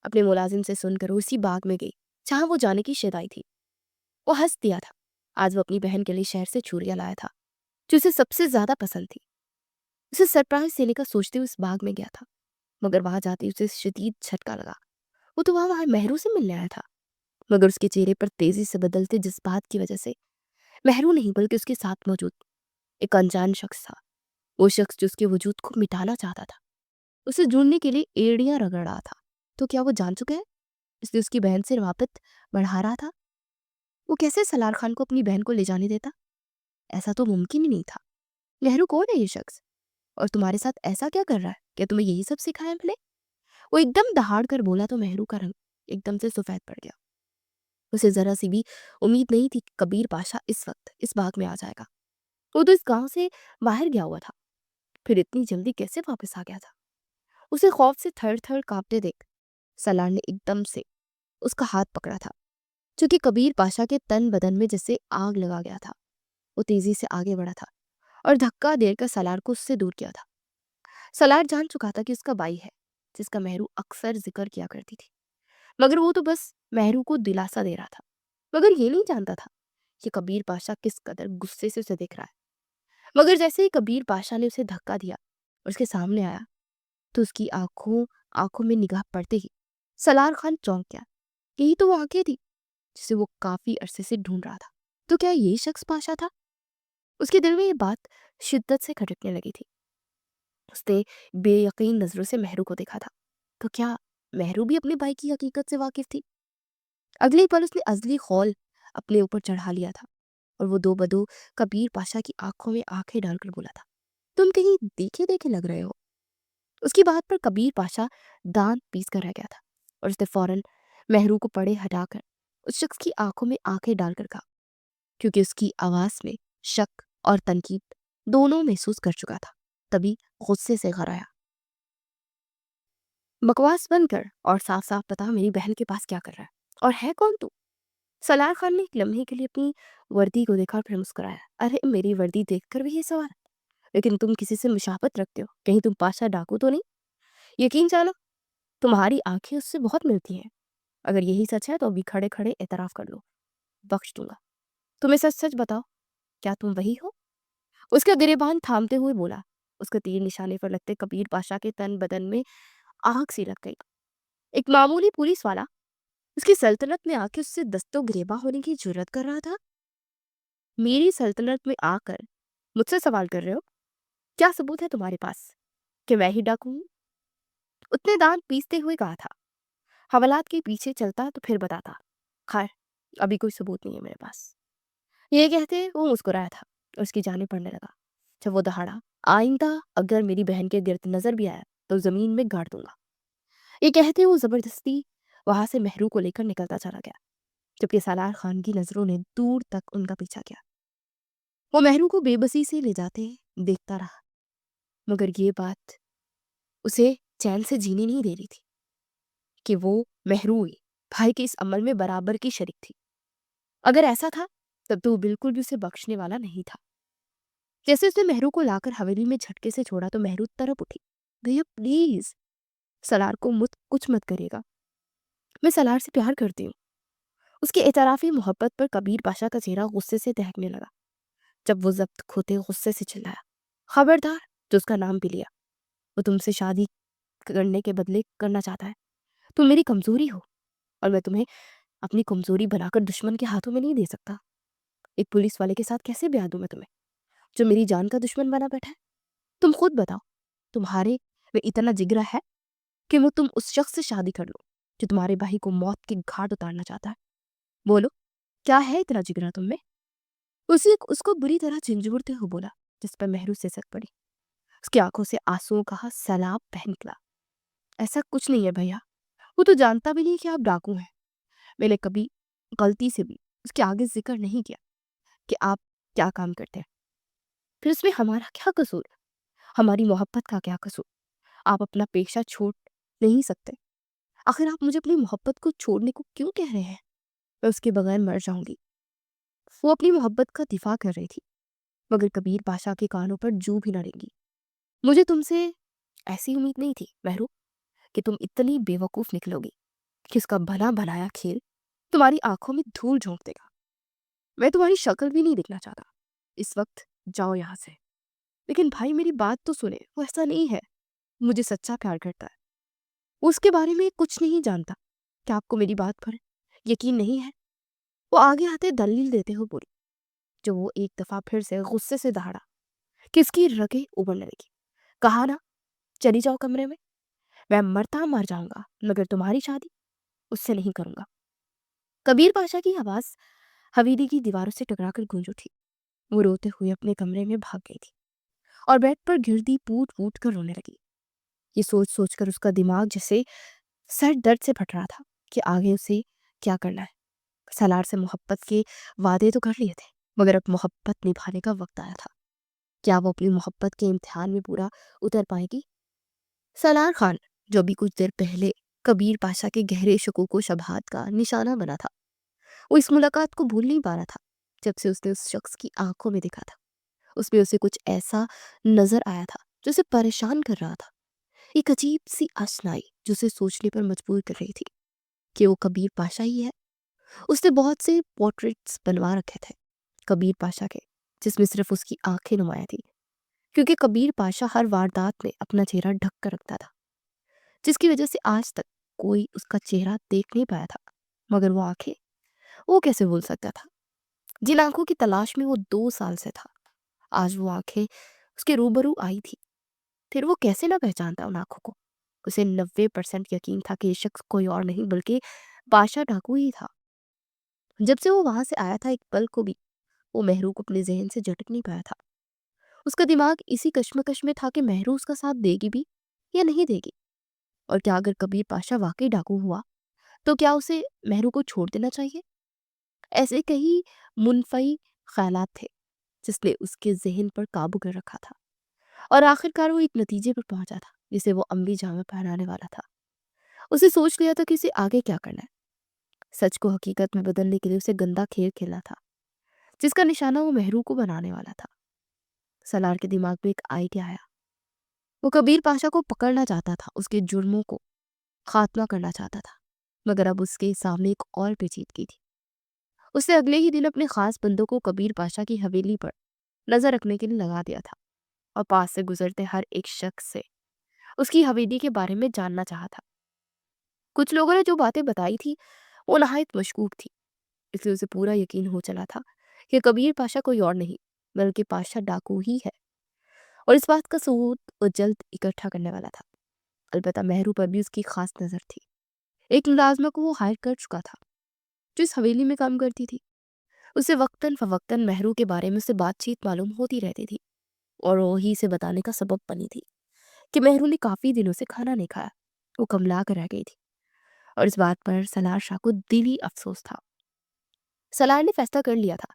अपने मुलाजिम से सुनकर वो उसी बाग में गई जहां वो जाने की शदाई थी। वो हंस दिया था। आज वो अपनी बहन के लिए शहर से चूड़ियां लाया था जो उसे सबसे ज्यादा पसंद थी। उसे सरप्राइज देने का सोचते हुए उस बाग में गया था, मगर वहां जाते ही उसे शदीद झटका लगा। वो तो वहां मेहरू से मिलने आया था, मगर उसके चेहरे पर तेजी से बदलते जज्बात की वजह से मेहरू नहीं बल्कि उसके साथ मौजूद एक अनजान शख्स था। वो शख्स जो उसके वजूद को मिटाना चाहता था, उसे ढूंढने के लिए एड़ियां रगड़ रहा था। तो क्या वो जान चुका है, इसलिए उसकी बहन से रवाबत बढ़ा रहा था? वो कैसे सलार खान को अपनी बहन को ले जाने देता? ऐसा तो मुमकिन ही नहीं था। नेहरू कौन है ये शख्स, और तुम्हारे साथ ऐसा क्या कर रहा है? क्या तुम्हें यही सब सिखाया मैंने? वो एकदम दहाड़ कर बोला तो मेहरू का रंग एकदम से सफेद पड़ गया। उसे जरा सी भी उम्मीद नहीं थी कि कबीर पाशा इस वक्त इस बाग में आ जाएगा। वो तो इस गांव से बाहर गया हुआ था। फिर इतनी जल्दी कैसे वापस आ गया था? उसे खौफ से थर-थर काँपते देख सलार ने एकदम से उसका हाथ पकड़ा था, जो कि कबीर पाशा के तन बदन में जैसे आग लगा गया था। वो तेजी से आगे बढ़ा था और धक्का देकर सलार को उससे दूर किया था। सलार जान चुका था कि उसका भाई है, जिसका मेहरू अक्सर जिक्र किया करती थी, मगर वो तो बस मेहरू को दिलासा दे रहा था। मगर ये नहीं जानता था कि कबीर पाशा किस कदर गुस्से से उसे देख रहा है। मगर जैसे ही कबीर पाशा ने उसे धक्का दिया और उसके सामने आया, तो उसकी आंखों आंखों में निगाह पड़ते ही सलार खान चौंक गया। यही तो वो आंखें थी जिसे वो काफी अरसे से ढूंढ रहा था। तो क्या यही शख्स पाशा था? उसके दिल में ये बात शिद्दत से खटकने लगी थी। उसने बेयकीन नजरों से मेहरू को देखा था। तो क्या मेहरू भी अपने भाई की हकीकत से वाकिफ थी? अगले ही पल उसने अजली खौल अपने ऊपर चढ़ा लिया था और वो दो बदो कबीर पाशा की आंखों में आंखें डालकर बोला था, तुम कहीं देखे देखे लग रहे हो। उसकी बात पर कबीर पाशा दांत पीस कर रह गया था और उसने फौरन मेहरू को पड़े हटाकर उस शख्स की आंखों में आंखें डालकर कहा, क्योंकि उसकी आवाज में शक और तनकीद दोनों महसूस कर चुका था। तभी गुस्से से घराया, बकवास बंद कर और साफ साफ बता मेरी बहन के पास क्या कर रहा है, और है कौन तू? सलार खान ने एक लम्हे के लिए अपनी वर्दी को देखा और फिर मुस्कुराया। अरे मेरी वर्दी देखकर भी ये सवाल? लेकिन तुम किसी से मुशाबत रखते हो, कहीं तुम पाशा डाकू तो नहीं? यकीन जानो, तुम्हारी आंखें उससे बहुत मिलती हैं। अगर यही सच है तो अभी खड़े खड़े एतराफ कर लो, बख्श दूंगा। तुम्हें सच सच बताओ, क्या तुम वही हो? उसका गिरेबान थामते हुए बोला। उसके तीर निशाने पर लगते कबीर पाशा के तन बदन में आग सी लग गई। एक मामूली पुलिस वाला उसकी सल्तनत में आके उससे दस्तो गिरेबा होने की जुर्रत कर रहा था। मेरी सल्तनत में आकर मुझसे सवाल कर रहे हो? क्या सबूत है तुम्हारे पास कि मैं ही डाकू हूं? उसने दांत पीसते हुए कहा था। हवालात के पीछे चलता तो फिर बताता। खैर, अभी कोई सबूत नहीं है मेरे पास। ये कहते वो मुस्कुराया था और उसकी जाने पड़ने लगा। जब वो दहाड़ा, आइंदा अगर मेरी बहन के गिर्द नजर भी आया तो जमीन में गाड़ दूंगा। ये कहते वो जबरदस्ती वहां से मेहरू को लेकर निकलता चला गया, जबकि सालार खान की नजरों ने दूर तक उनका पीछा किया। वो मेहरू को बेबसी से ले जाते देखता रहा, मगर ये बात उसे चैन से जीने नहीं दे रही थी कि वो मेहरू हुई भाई के इस अमल में बराबर की शरीक थी। अगर ऐसा था तब तो वो बिल्कुल भी उसे बख्शने वाला नहीं था। जैसे उसने मेहरू को लाकर हवेली में झटके से छोड़ा तो मेहरू तरफ उठी। भैया प्लीज, सलार को मुझ कुछ मत करिएगा, मैं सलार से प्यार करती हूँ। उसकी एतराफी मोहब्बत पर कबीर पाशा का चेहरा गुस्से से दहकने लगा। जब वो जब्त खोते गुस्से से चिल्लाया, खबरदार, जो उसका नाम भी लिया। वो तुमसे शादी करने के बदले करना चाहता है। तुम मेरी कमजोरी हो और मैं तुम्हें अपनी कमजोरी बनाकर दुश्मन के हाथों में नहीं दे सकता। एक पुलिस वाले के साथ कैसे ब्याह दूं मैं तुम्हें, जो मेरी जान का दुश्मन बना बैठा है? तुम खुद बताओ, तुम्हारे में इतना जिगरा है कि वो तुम उस शख्स से शादी कर लो जो तुम्हारे भाई को मौत के घाट उतारना चाहता है? बोलो, क्या है इतना जिगरा तुम में? उसी उसको बुरी तरह झिंझोड़ते हुए बोला, जिस पर मेहरू सिसक पड़ी। उसकी आंखों से आंसुओं का सैलाब बह निकला। ऐसा कुछ नहीं है भैया, वो तो जानता भी नहीं कि आप डाकू हैं। मैंने कभी गलती से भी उसके आगे जिक्र नहीं किया कि आप क्या काम करते हैं। फिर उसमें हमारा क्या कसूर? हमारी मोहब्बत का क्या कसूर? आप अपना पेशा छोड़ नहीं सकते। आखिर आप मुझे अपनी मोहब्बत को छोड़ने को क्यों कह रहे हैं? मैं उसके बगैर मर जाऊंगी। वो अपनी मोहब्बत का दिफा कर रही थी, मगर कबीर पाशा के कानों पर जू भी न रेंगी। मुझे तुमसे ऐसी उम्मीद नहीं थी महरू, कि तुम इतनी बेवकूफ निकलोगी कि उसका बना बनाया खेल तुम्हारी आंखों में धूल झोंक देगा। मैं तुम्हारी शक्ल भी नहीं देखना चाहता। इस वक्त जाओ यहाँ से। लेकिन भाई मेरी बात तो सुने, वो ऐसा नहीं है। मुझे सच्चा प्यार करता है। वो उसके बारे में कुछ नहीं जानता। क्या आपको मेरी बात पर यकीन नहीं है? वो आगे आते दलील देते हुए बोली, जो वो एक दफा फिर से गुस्से से दहाड़ा, किसकी रगें उबलने लगी। कहा ना, चली जाओ कमरे में। मैं मरता मर जाऊंगा, मगर तुम्हारी शादी उससे नहीं करूंगा। कबीर पाशा की आवाज हवेली की दीवारों से टकराकर गूंज उठी। वो रोते हुए अपने कमरे में भाग गई थी और बेड पर गिरती पूट पूट कर रोने लगी। ये सोच सोचकर उसका दिमाग जैसे सर दर्द से फट रहा था कि आगे उसे क्या करना है। सलार से मोहब्बत के वादे तो कर लिए थे, मगर अब मोहब्बत निभाने का वक्त आया था। क्या वो अपनी मोहब्बत के इम्तिहान में पूरा उतर पाएगी? सलार खान, जो अभी कुछ देर पहले कबीर पाशा के गहरे शकूक व शबहात का निशाना बना था, वो इस मुलाकात को भूल नहीं पा रहा था। जब से उसने उस शख्स की आंखों में देखा था, उसमें उसे कुछ ऐसा नजर आया था जो उसे परेशान कर रहा था। एक अजीब सी आशनाई जो उसे सोचने पर मजबूर कर रही थी कि वो कबीर पाशा ही है। उसने बहुत से पोर्ट्रेट्स बनवा रखे थे कबीर पाशा के, जिसमें सिर्फ उसकी आंखें नुमाया थी, क्योंकि कबीर पाशा हर वारदात में अपना चेहरा ढक कर रखता था, जिसकी वजह से आज तक कोई उसका चेहरा देख नहीं पाया था। मगर वो आंखें, वो कैसे भूल सकता था? जिन आंखों की तलाश में वो 2 साल से था, आज वो आंखें उसके रूबरू आई थी। फिर वो कैसे ना पहचानता उन आंखों को? उसे 90% यकीन था कि ये शख्स कोई और नहीं बल्कि बादशाह डाकू ही था। जब से वो वहां से आया था, एक पल को भी वो महरू को अपने जहन से झटक नहीं पाया था। उसका दिमाग इसी कश्मकश में था कि महरू उसका साथ देगी भी या नहीं देगी। और क्या अगर कबीर पाशा वाकई डाकू हुआ, तो क्या उसे महरू को छोड़ देना चाहिए? ऐसे कई मुनफी ख्यालात थे जिसने उसके जहन पर काबू कर रखा था। और आखिरकार वो एक नतीजे पर पहुंचा था जिसे वो अम्मी जामे पहनाने वाला था। उसे सोच लिया था कि उसे आगे क्या करना है। सच को हकीकत में बदलने के लिए उसे गंदा खेल खेलना था, जिसका निशाना वो महरू को बनाने वाला था। सलार के दिमाग में एक आइडिया आया। वो कबीर पाशा को पकड़ना चाहता था, उसके जुर्मों को खात्मा करना चाहता था। मगर अब उसके सामने एक और पेचीदगी थी। उसने अगले ही दिन अपने खास बंदों को कबीर पाशा की हवेली पर नजर रखने के लिए लगा दिया था और पास से गुजरते हर एक शख्स से उसकी हवेली के बारे में जानना चाहा था। कुछ लोगों ने जो बातें बताई थी वो नहायत मशकूक थी, इसलिए उसे पूरा यकीन हो चला था कि कबीर पाशा कोई और नहीं बल्कि पाशा डाकू ही है। और इस बात का सबूत वो जल्द इकट्ठा करने वाला था। अलबत्ता महरू पर भी उसकी खास नजर थी। एक मुलाजमा को वो हायर कर चुका था जो इस हवेली में काम करती थी। उसे वक्तन फवक्तन महरू के बारे में उससे बातचीत मालूम होती रहती थी और वो ही से बताने का सबब बनी थी कि महरू ने काफी दिनों से खाना नहीं खाया। वो कमला कर रह गई थी और इस बात पर सलार शाह को दिली अफसोस था। सलार ने फैसला कर लिया था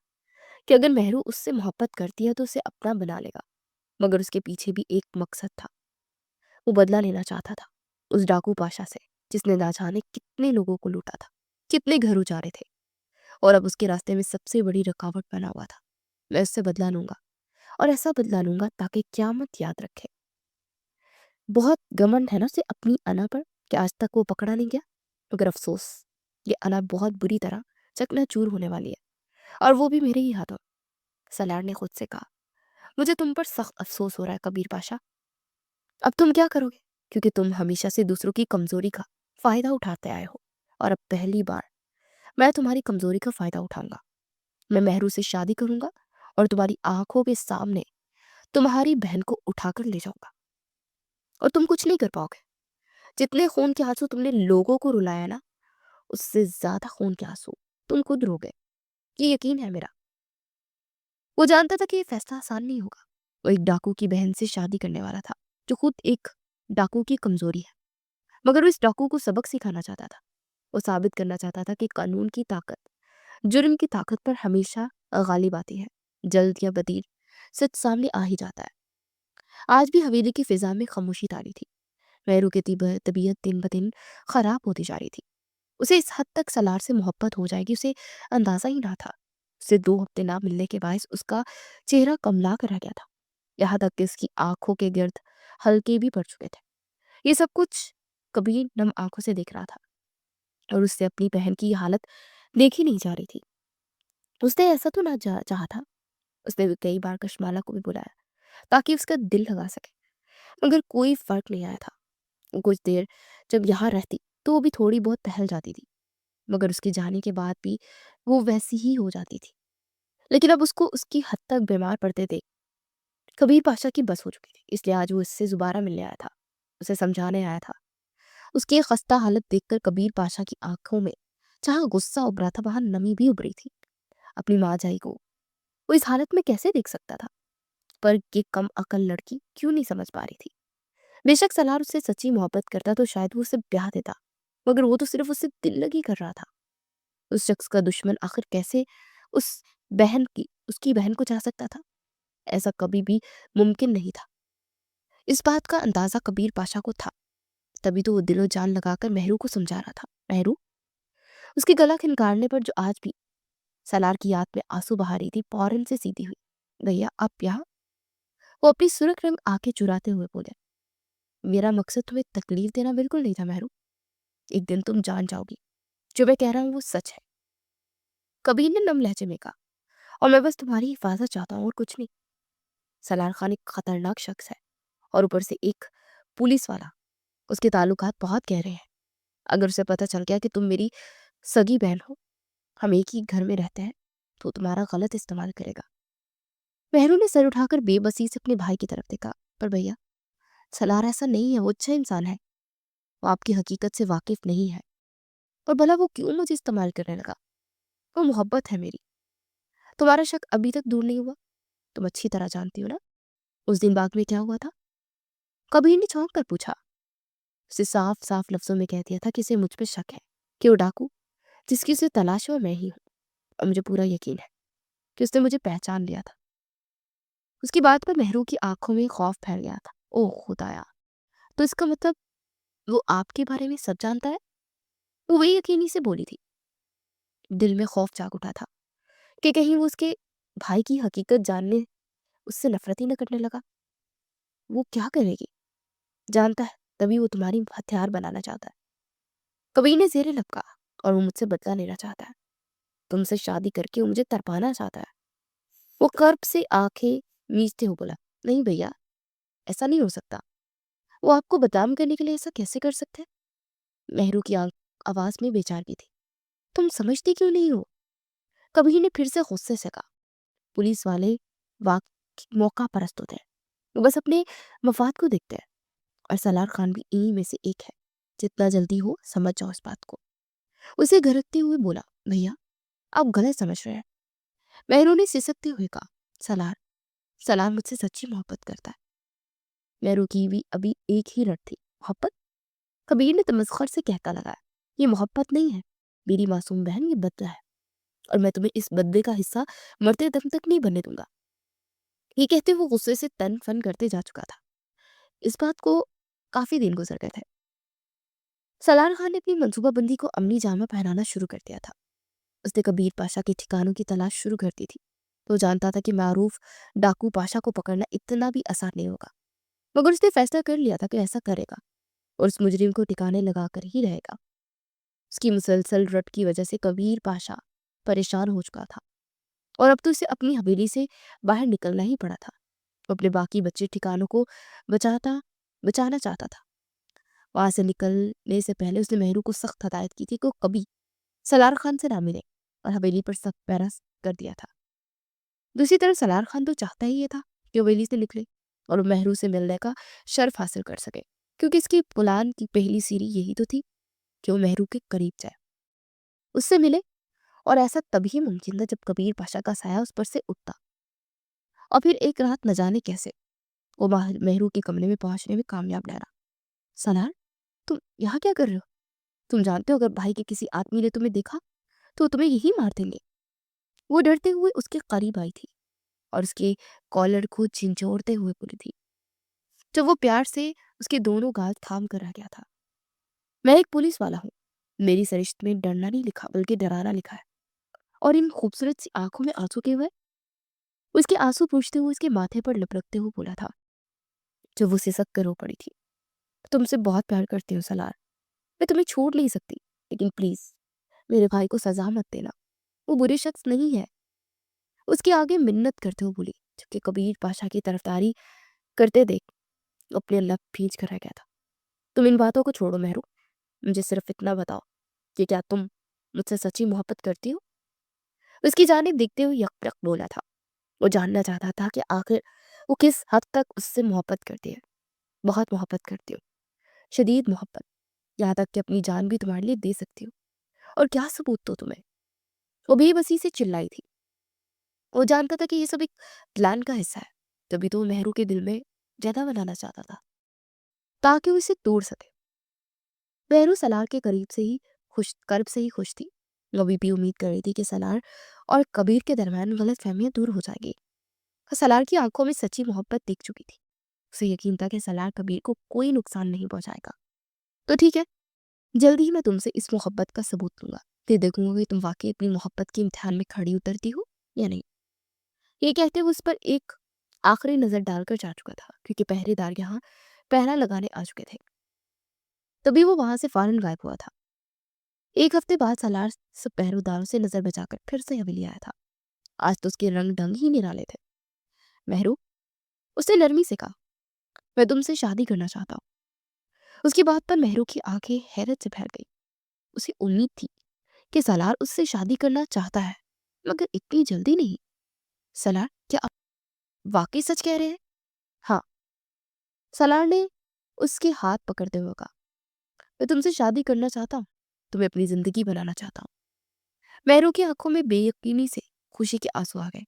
कि अगर महरू उससे मोहब्बत करती है तो उसे अपना बना लेगा। मगर उसके पीछे भी एक मकसद था। वो बदला लेना चाहता था उस डाकू पाशा से जिसने ना जाने कितने लोगों को लूटा था, कितने घर उजाड़े थे, और अब उसके रास्ते में सबसे बड़ी रुकावट बना हुआ था। मैं उससे बदला लूंगा और ऐसा बदला लूंगा ताकि क़यामत याद रखे। बहुत घमंड है ना उसे अपनी अना पर कि आज तक वो पकड़ा नहीं गया। मगर अफसोस, ये अना बहुत बुरी तरह चकनाचूर होने वाली है, और वो भी मेरे ही हाथों। सलार ने खुद से कहा, मुझे तुम पर सख्त अफसोस हो रहा है कबीर पाशा। अब तुम क्या करोगे? क्योंकि तुम हमेशा से दूसरों की कमजोरी का फायदा उठाते आए हो, और अब पहली बार मैं तुम्हारी कमजोरी का फायदा उठाऊंगा। मैं महरू से शादी करूंगा और तुम्हारी आंखों के सामने तुम्हारी बहन को उठाकर ले जाऊंगा, और तुम कुछ नहीं कर पाओगे। जितने खून के आंसू तुमने लोगों को रुलाया ना, उससे ज्यादा खून के आंसू तुम खुद रोगे। ये यकीन है मेरा। वो जानता था कि ये फैसला आसान नहीं होगा। वो एक डाकू की बहन से शादी करने वाला था जो खुद एक डाकू की कमजोरी है। मगर वो इस डाकू को सबक सिखाना चाहता था। वो साबित करना चाहता था कि कानून की ताकत जुर्म की ताकत पर हमेशा गालिब आती है। जल्द या बदीर सच सामने आ ही जाता है। आज भी हवेली की फिजा में खामोशी तारी थी। महरू की तबीयत दिन ब दिन खराब होती जा रही थी। उसे इस हद तक सलार से मोहब्बत हो जाएगी उसे अंदाजा ही ना था। उसे 2 हफ्ते ना मिलने के बायस उसका चेहरा कमला कर रह गया था। यहाँ तक कि उसकी आंखों के गिर्द हल्के भी पड़ चुके थे। ये सब कुछ कबीर नम आंखों से देख रहा था, और उससे अपनी बहन की ये हालत देखी नहीं जा रही थी। उसने ऐसा तो ना चाहा था। उसने भी कई बार कशमाला को भी बुलाया ताकि उसका दिल लगा सके, मगर कोई फर्क नहीं आया था। कुछ देर जब यहाँ रहती तो वो भी थोड़ी बहुत टहल जाती थी, मगर उसके जाने के बाद भी वो वैसी ही हो जाती थी। लेकिन अब उसको उसकी हद तक बीमार पड़ते देख कबीर पाशा की बस हो चुकी थी। इसलिए आज वो इससे दोबारा मिलने आया था, उसे समझाने आया था। उसकी ये खस्ता हालत देखकर कबीर पाशा की आंखों में जहाँ गुस्सा उभरा था वहां नमी भी उभरी थी। अपनी माँ जाई को वो इस हालत में कैसे देख सकता था? पर ये कम अकल लड़की क्यों नहीं समझ पा रही थी? बेशक सलार उससे सच्ची मोहब्बत करता तो शायद वो उसे ब्याह देता, मगर वो तो सिर्फ उससे दिल लगी कर रहा था। उस शख्स का दुश्मन आखिर कैसे उस बहन की उसकी बहन को चाह सकता था? ऐसा कभी भी मुमकिन नहीं था। इस बात का अंदाजा कबीर पाशा को था, तभी तो वो दिलो जान लगाकर मेहरू को समझा रहा था। मेहरू, उसके गला खिनकारने पर जो आज भी सलार की याद में आंसू बहा रही थी, फौरन से सीधी हुई। भैया आप यहाँ? वो अपनी सुर्ख रंग आंखें चुराते हुए बोले, मेरा मकसद तुम्हें तकलीफ देना बिल्कुल नहीं था मेहरू। एक दिन तुम जान जाओगी, जो मैं कह रहा हूँ वो सच है। कबीर ने नम लहजे में कहा, और मैं बस तुम्हारी हिफाजत चाहता हूँ और कुछ नहीं। सलार खान एक खतरनाक शख्स है, और ऊपर से एक पुलिस वाला। उसके ताल्लुकात बहुत गहरे हैं। अगर उसे पता चल गया कि तुम मेरी सगी बहन हो, हम एक ही घर में रहते हैं, तो तुम्हारा गलत इस्तेमाल करेगा। मेहरू ने सर उठाकर बेबसी से अपने भाई की तरफ देखा। पर भैया, सलार ऐसा नहीं है, वो अच्छा इंसान है। वो आपकी हकीकत से वाकिफ नहीं है। और भला वो क्यों मुझे इस्तेमाल करने लगा? वो मोहब्बत है मेरी। तुम्हारा शक अभी तक दूर नहीं हुआ? तुम अच्छी तरह जानती हो ना उस दिन बाग में क्या हुआ था? कबीर ने चौंक कर पूछा। उसे साफ साफ लफ्जों में कह दिया था कि इसे मुझ पर शक है, कि वो डाकू जिसकी उसे तलाश है वो मैं ही हूँ। और मुझे पूरा यकीन है कि उसने मुझे पहचान लिया था। उसकी बात पर मेहरू की आंखों में खौफ फैल गया था। ओह खुदाया, तो इसका मतलब वो आपके बारे में सब जानता है? वो वही यकीनी से बोली थी। दिल में खौफ जाग उठा था कि कहीं वो उसके भाई की हकीकत जानने उससे नफरत ही न करने लगा। वो क्या करेगी? जानता है, तभी वो तुम्हारी हथियार बनाना चाहता है। कबीर ने जेरे लब कहा, और वो मुझसे बदला लेना चाहता है। तुमसे शादी करके वो मुझे तरपाना चाहता है। वो कर्ब से आंखें मीचते हुए बोला, नहीं भैया, ऐसा नहीं हो सकता। वो आपको बदनाम करने के लिए ऐसा कैसे कर सकते हैं? मेहरू की आवाज में बेचारगी थी। तुम समझती क्यों नहीं हो? कबीर ने फिर से गुस्से से कहा, पुलिस वाले वाक मौका परस्त होते हैं। वो बस अपने मफाद को देखते हैं, और सलार खान भी इन्हीं में से एक है। जितना जल्दी हो समझ जाओ इस बात को। उसे घरकते हुए बोला, भैया आप गलत समझ रहे हैं। मेहरू ने सिसकते हुए कहा, सलार सलार मुझसे सच्ची मोहब्बत करता है। मेहरू की भी अभी एक ही रट थी, मोहब्बत। कबीर ने तमस्खर से कहता लगाया, ये मोहब्बत नहीं है मेरी मासूम बहन, ये बदला है। और मैं तुम्हें इस बदले का हिस्सा मरते दम तक नहीं बनने दूंगा। ये कहते हुए वो गुस्से से तन फन करते जा चुका था। इस बात को काफी दिन गुजर गए थे। सलार खान ने अपनी मंसूबाबंदी को अमली जामा पहनाना शुरू कर दिया था। उसने कबीर पाशा के ठिकानों की तलाश शुरू कर दी थी। तो जानता था कि मारूफ डाकू पाशा को पकड़ना इतना भी आसान नहीं होगा, मगर उसने फैसला कर लिया था कि ऐसा करेगा, और उस मुजरिम को ठिकाने लगा कर ही रहेगा। उसकी मुसलसल रट की वजह से कबीर पाशा परेशान हो चुका था, और अब तो उसे अपनी हवेली से बाहर निकलना ही पड़ा था। वो अपने बाकी बच्चे ठिकानों को बचाता बचाना चाहता था। वहां से निकलने से पहले उसने मेहरू को सख्त हदायत की थी कि वो कभी सलार खान से ना मिले, और हवेली पर सख्त पहरा कर दिया था। दूसरी तरफ सलार खान तो चाहता ही ये था कि वो हवेली से निकले और वो मेहरू से मिलने का शर्फ हासिल कर सके, क्योंकि इसकी प्लान की पहली सीढ़ी यही तो थी कि वो मेहरू के करीब जाए, उससे मिले। और ऐसा तभी मुमकिन था जब कबीर पाशा का साया उस पर से उठता। और फिर एक रात न जाने कैसे वो मेहरू के कमरे में पहुंचने में कामयाब ठहरा। सलार, तुम यहाँ क्या कर रहे हो? तुम जानते हो अगर भाई के किसी आदमी ने तुम्हें देखा तो तुम्हें यही मार देंगे। वो डरते हुए उसके करीब आई थी, और उसके कॉलर को झिंझोड़ते हुए बोली थी, जब वो प्यार से उसके दोनों गाल थाम कर रह गया था, मैं एक पुलिस वाला हूँ। मेरी सरिश्त में डरना नहीं लिखा, बल्कि डराना लिखा है। और इन खूबसूरत सी आंखों में आंसू के हुए उसके आंसू पूछते हुए उसके माथे पर लपकते हुए बोला था, जब वो सिसक कर रो पड़ी थी, तुमसे बहुत प्यार करती हूँ सलार। मैं तुम्हें छोड़ नहीं सकती, लेकिन प्लीज मेरे भाई को सजा मत देना। वो बुरे शख्स नहीं है। उसके आगे मिन्नत करते हुए बोली, जबकि कबीर पाशा की तरफदारी करते देख अपने लब भींच कर रह गया था। तुम इन बातों को छोड़ो मेहरू, मुझे सिर्फ इतना बताओ कि क्या तुम मुझसे सच्ची मोहब्बत करती हो? उसकी जानिब देखते हुए यक यक बोला था। वो जानना चाहता था कि आखिर वो किस हद तक उससे मोहब्बत करती है। बहुत मोहब्बत करती हो, शदीद मोहब्बत, यहाँ तक कि अपनी जान भी तुम्हारे लिए दे सकती हो। और क्या सबूत तो तुम्हें? वो बेबसी से चिल्लाई थी। वो जानता था कि ये सब एक प्लान का हिस्सा है, तभी तो वो मेहरू के दिल में जगह बनाना चाहता था, ताकि वो इसे तोड़ सके। मेहरू सलार के करीब से ही खुश कर्ब से ही खुश थी। वो अभी भी उम्मीद कर रही थी कि सलार और कबीर के दरमियान गलत फहमियां दूर हो जाएगी। सलार की आंखों में सच्ची मोहब्बत दिख चुकी थी। उसे यकीन था कि सलार कबीर को कोई नुकसान नहीं पहुंचाएगा। तो ठीक है, जल्दी ही मैं तुमसे इस मोहब्बत का सबूत लूंगा। फिर देखूंगा कि तुम वाकई अपनी मोहब्बत के इम्तिहान में खड़ी उतरती हो या नहीं। ये कहते हुए उस पर एक आखिरी नजर डालकर जा चुका था, क्योंकि पहरेदार यहाँ पहरा लगाने आ चुके थे। तभी वो वहां से फौरन गायब हुआ था। एक हफ्ते बाद सालार सब पहरेदारों से नजर बचाकर फिर से हवेली आया था। आज तो उसके रंग ढंग ही निराले थे। महरू, उसने नरमी से कहा, मैं तुमसे शादी करना चाहता हूँ। उसकी बात पर महरू की आंखें हैरत से भर गई। उसे उम्मीद थी कि सलार उससे शादी करना चाहता है, मगर इतनी जल्दी नहीं। सलार, क्या आप वाकई सच कह रहे हैं? हाँ, सलार ने उसके हाथ पकड़ते हुए कहा, मैं तुमसे शादी करना चाहता हूँ। तुम्हें अपनी जिंदगी बनाना चाहता हूँ। महरू की आंखों में बेयकीनी से खुशी के आंसू आ गए,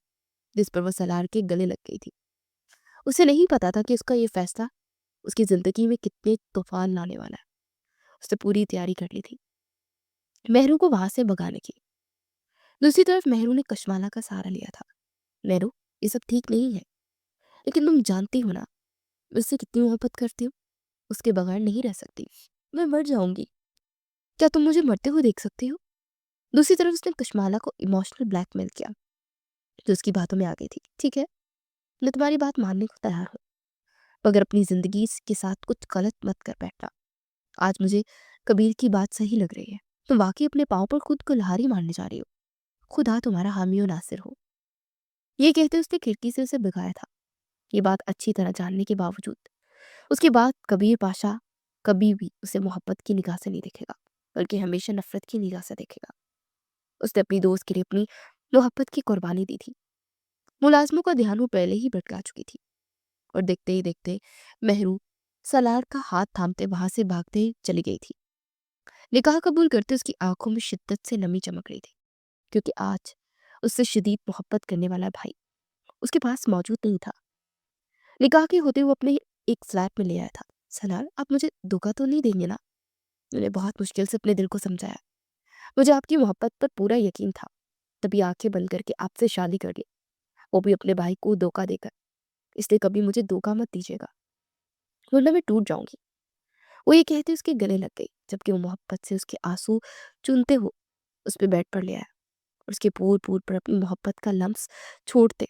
जिस पर वह सलार के गले लग गई थी। उसे नहीं पता था कि उसका ये फैसला उसकी जिंदगी में कितने तूफान लाने वाला है। उसने पूरी तैयारी कर ली थी महरू को वहां से भगाने की। दूसरी तरफ महरू ने कशमाला का सहारा लिया था। महरू, ये सब ठीक नहीं है, लेकिन तुम जानती हो ना, मैं उससे कितनी मोहब्बत करती हूँ। उसके बगैर नहीं रह सकती। मैं मर जाऊंगी। क्या तुम मुझे मरते हुए देख सकती हो? दूसरी तरफ उसने कशमाला को इमोशनल ब्लैकमेल किया, जो उसकी बातों में आ गई थी। ठीक है, मैं तुम्हारी बात मानने को तैयार हूँ, मगर अपनी जिंदगी के साथ कुछ गलत मत कर बैठना। आज मुझे कबीर की बात सही लग रही है। तुम वाकई अपने पाँव पर खुद को लहारी मारने जा रही हो। खुदा तुम्हारा हामी और नासिर हो। ये कहते उसने खिड़की से उसे भगाया था। ये बात अच्छी तरह जानने के बावजूद उसके बाद कबीर पाशा कभी भी उसे मोहब्बत की निगाह से नहीं देखेगा, बल्कि हमेशा नफरत की निगाह से देखेगा। उसने अपनी दोस्त के लिए अपनी मोहब्बत की कुर्बानी दी थी। मुलाजमों का ध्यान वो पहले ही भटका चुकी थी, और देखते ही देखते महरू सलार का हाथ थामते वहां से भागते चली गई थी। निकाह कबूल करते उसकी आंखों में शिद्दत से नमी चमक रही थी, क्योंकि आज उससे शदीद मोहब्बत करने वाला भाई उसके पास मौजूद नहीं था। निकाह के होते हुए अपने एक फ्लैट में ले आया था। सलार, आप मुझे धोखा तो नहीं देंगे ना? मैंने बहुत मुश्किल से अपने दिल को समझाया। मुझे आपकी मोहब्बत पर पूरा यकीन था, तभी आंखें बंद करके आपसे शादी कर ली, वो भी अपने भाई को धोखा देकर। इसलिए कभी मुझे धोखा मत दीजिएगा, वरना मैं टूट जाऊंगी। वो ये कहते उसके गले लग गई, जबकि वो मोहब्बत से उसके आंसू चूनते हुए उस पर बेड पर ले आया और उसके पूर पूर पर अपनी मोहब्बत का लम्स छोड़ते